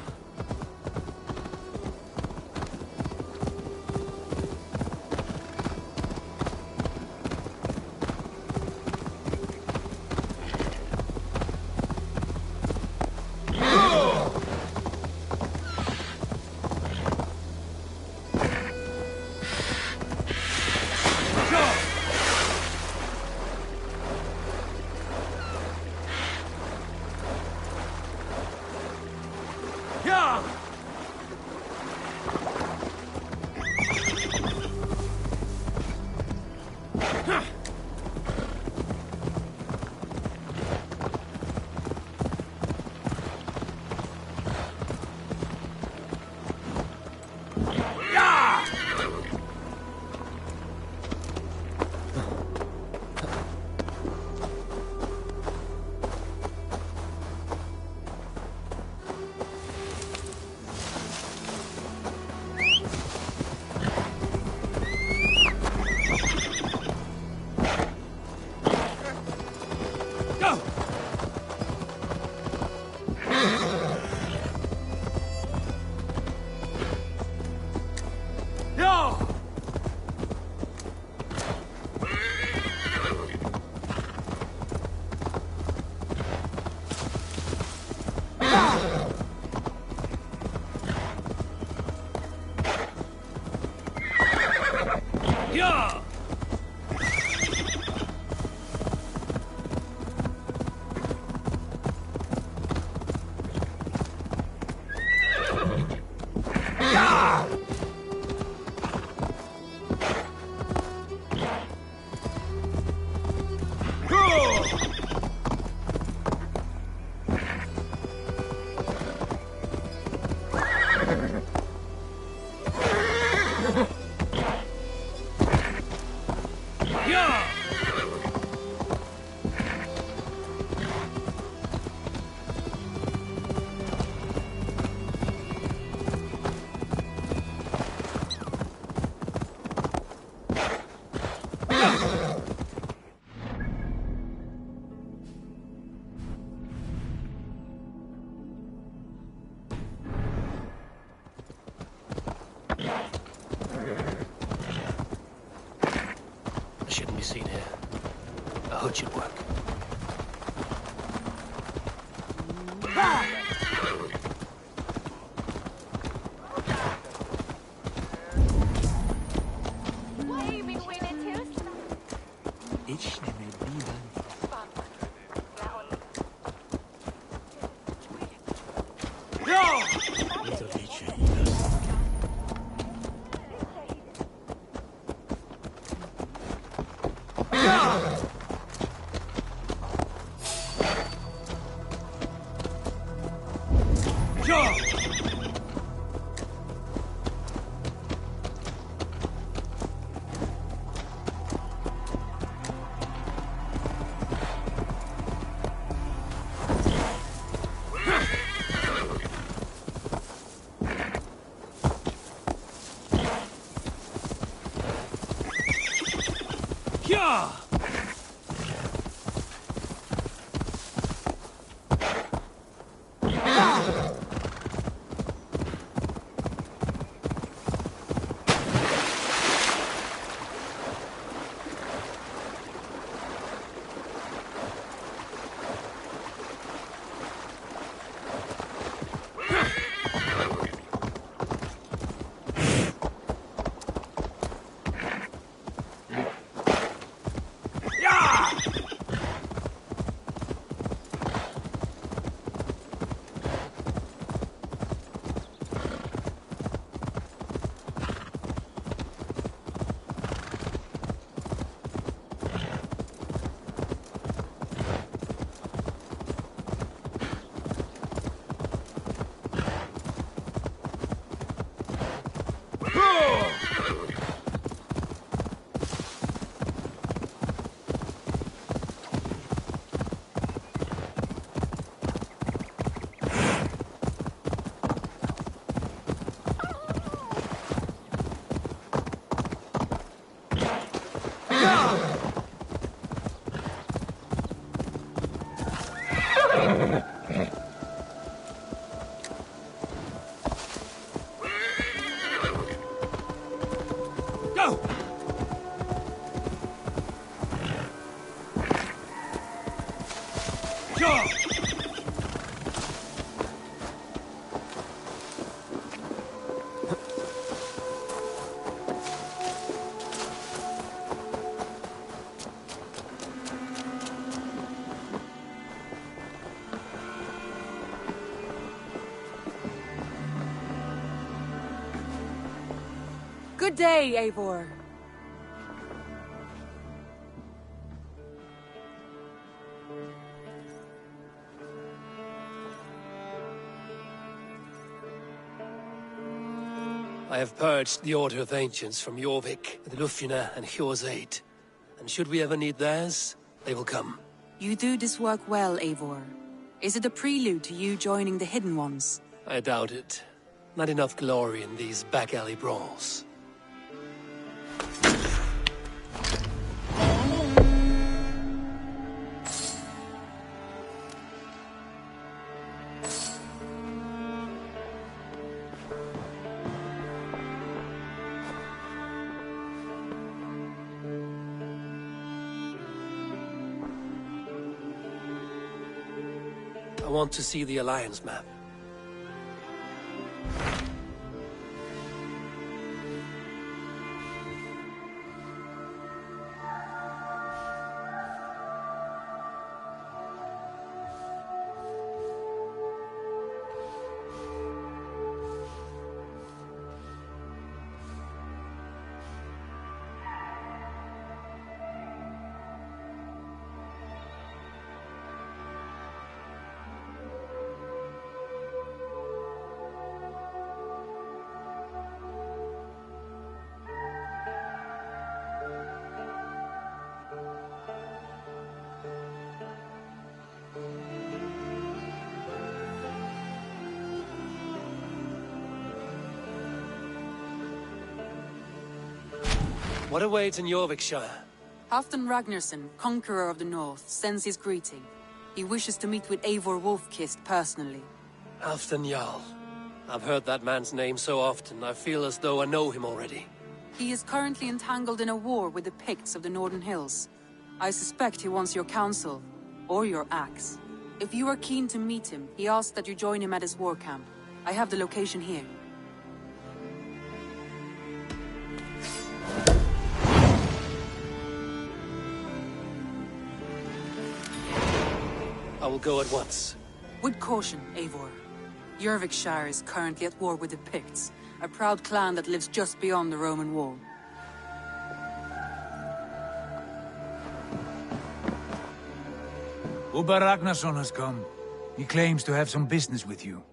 Seen here. A hood should work.
go!
Good day, Eivor.
I have purged the Order of Ancients from Jorvik, with Lufina and Hjor's aid. And should we ever need theirs, they will come.
You do this work well, Eivor. Is it a prelude to you joining the Hidden Ones?
I doubt it. Not enough glory in these back-alley brawls. I want to see the Alliance map. What awaits in Jorvikshire?
Halfdan Ragnarsson, Conqueror of the North, sends his greeting. He wishes to meet with Eivor Wolfkist personally.
Halfdan Jarl. I've heard that man's name so often, I feel as though I know him already.
He is currently entangled in a war with the Picts of the Northern Hills. I suspect he wants your counsel, or your axe. If you are keen to meet him, he asks that you join him at his war camp. I have the location here.
I will go at once.
With caution, Eivor. Jorvikshire is currently at war with the Picts, a proud clan that lives just beyond the Roman wall.
Ubba Ragnarsson has come. He claims to have some business with you.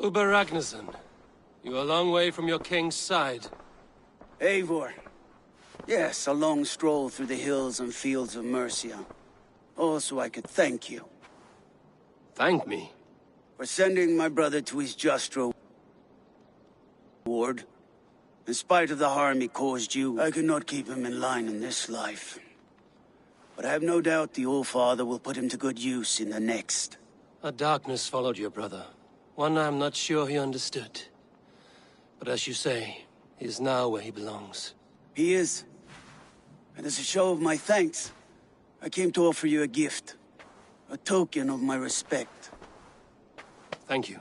Ubba Ragnarsson, you're a long way from your king's side.
Eivor. Yes, a long stroll through the hills and fields of Mercia. Also, I could thank you.
Thank me?
For sending my brother to his just reward. In spite of the harm he caused you, I could not keep him in line in this life. But I have no doubt the Old Father will put him to good use in the next.
A darkness followed your brother. One I'm not sure he understood. But as you say, he is now where he belongs.
He is. And as a show of my thanks, I came to offer you a gift. A token of my respect.
Thank you.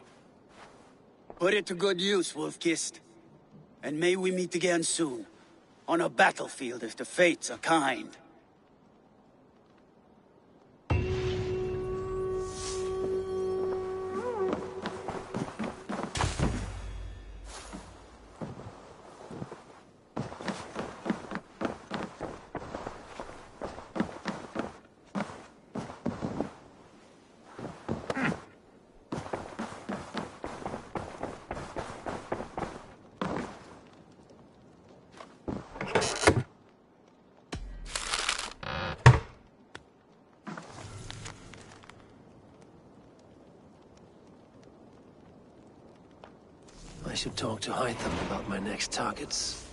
Put it to good use, Wolfkist. And may we meet again soon. On a battlefield if the fates are kind.
I should talk to Hytham about my next targets.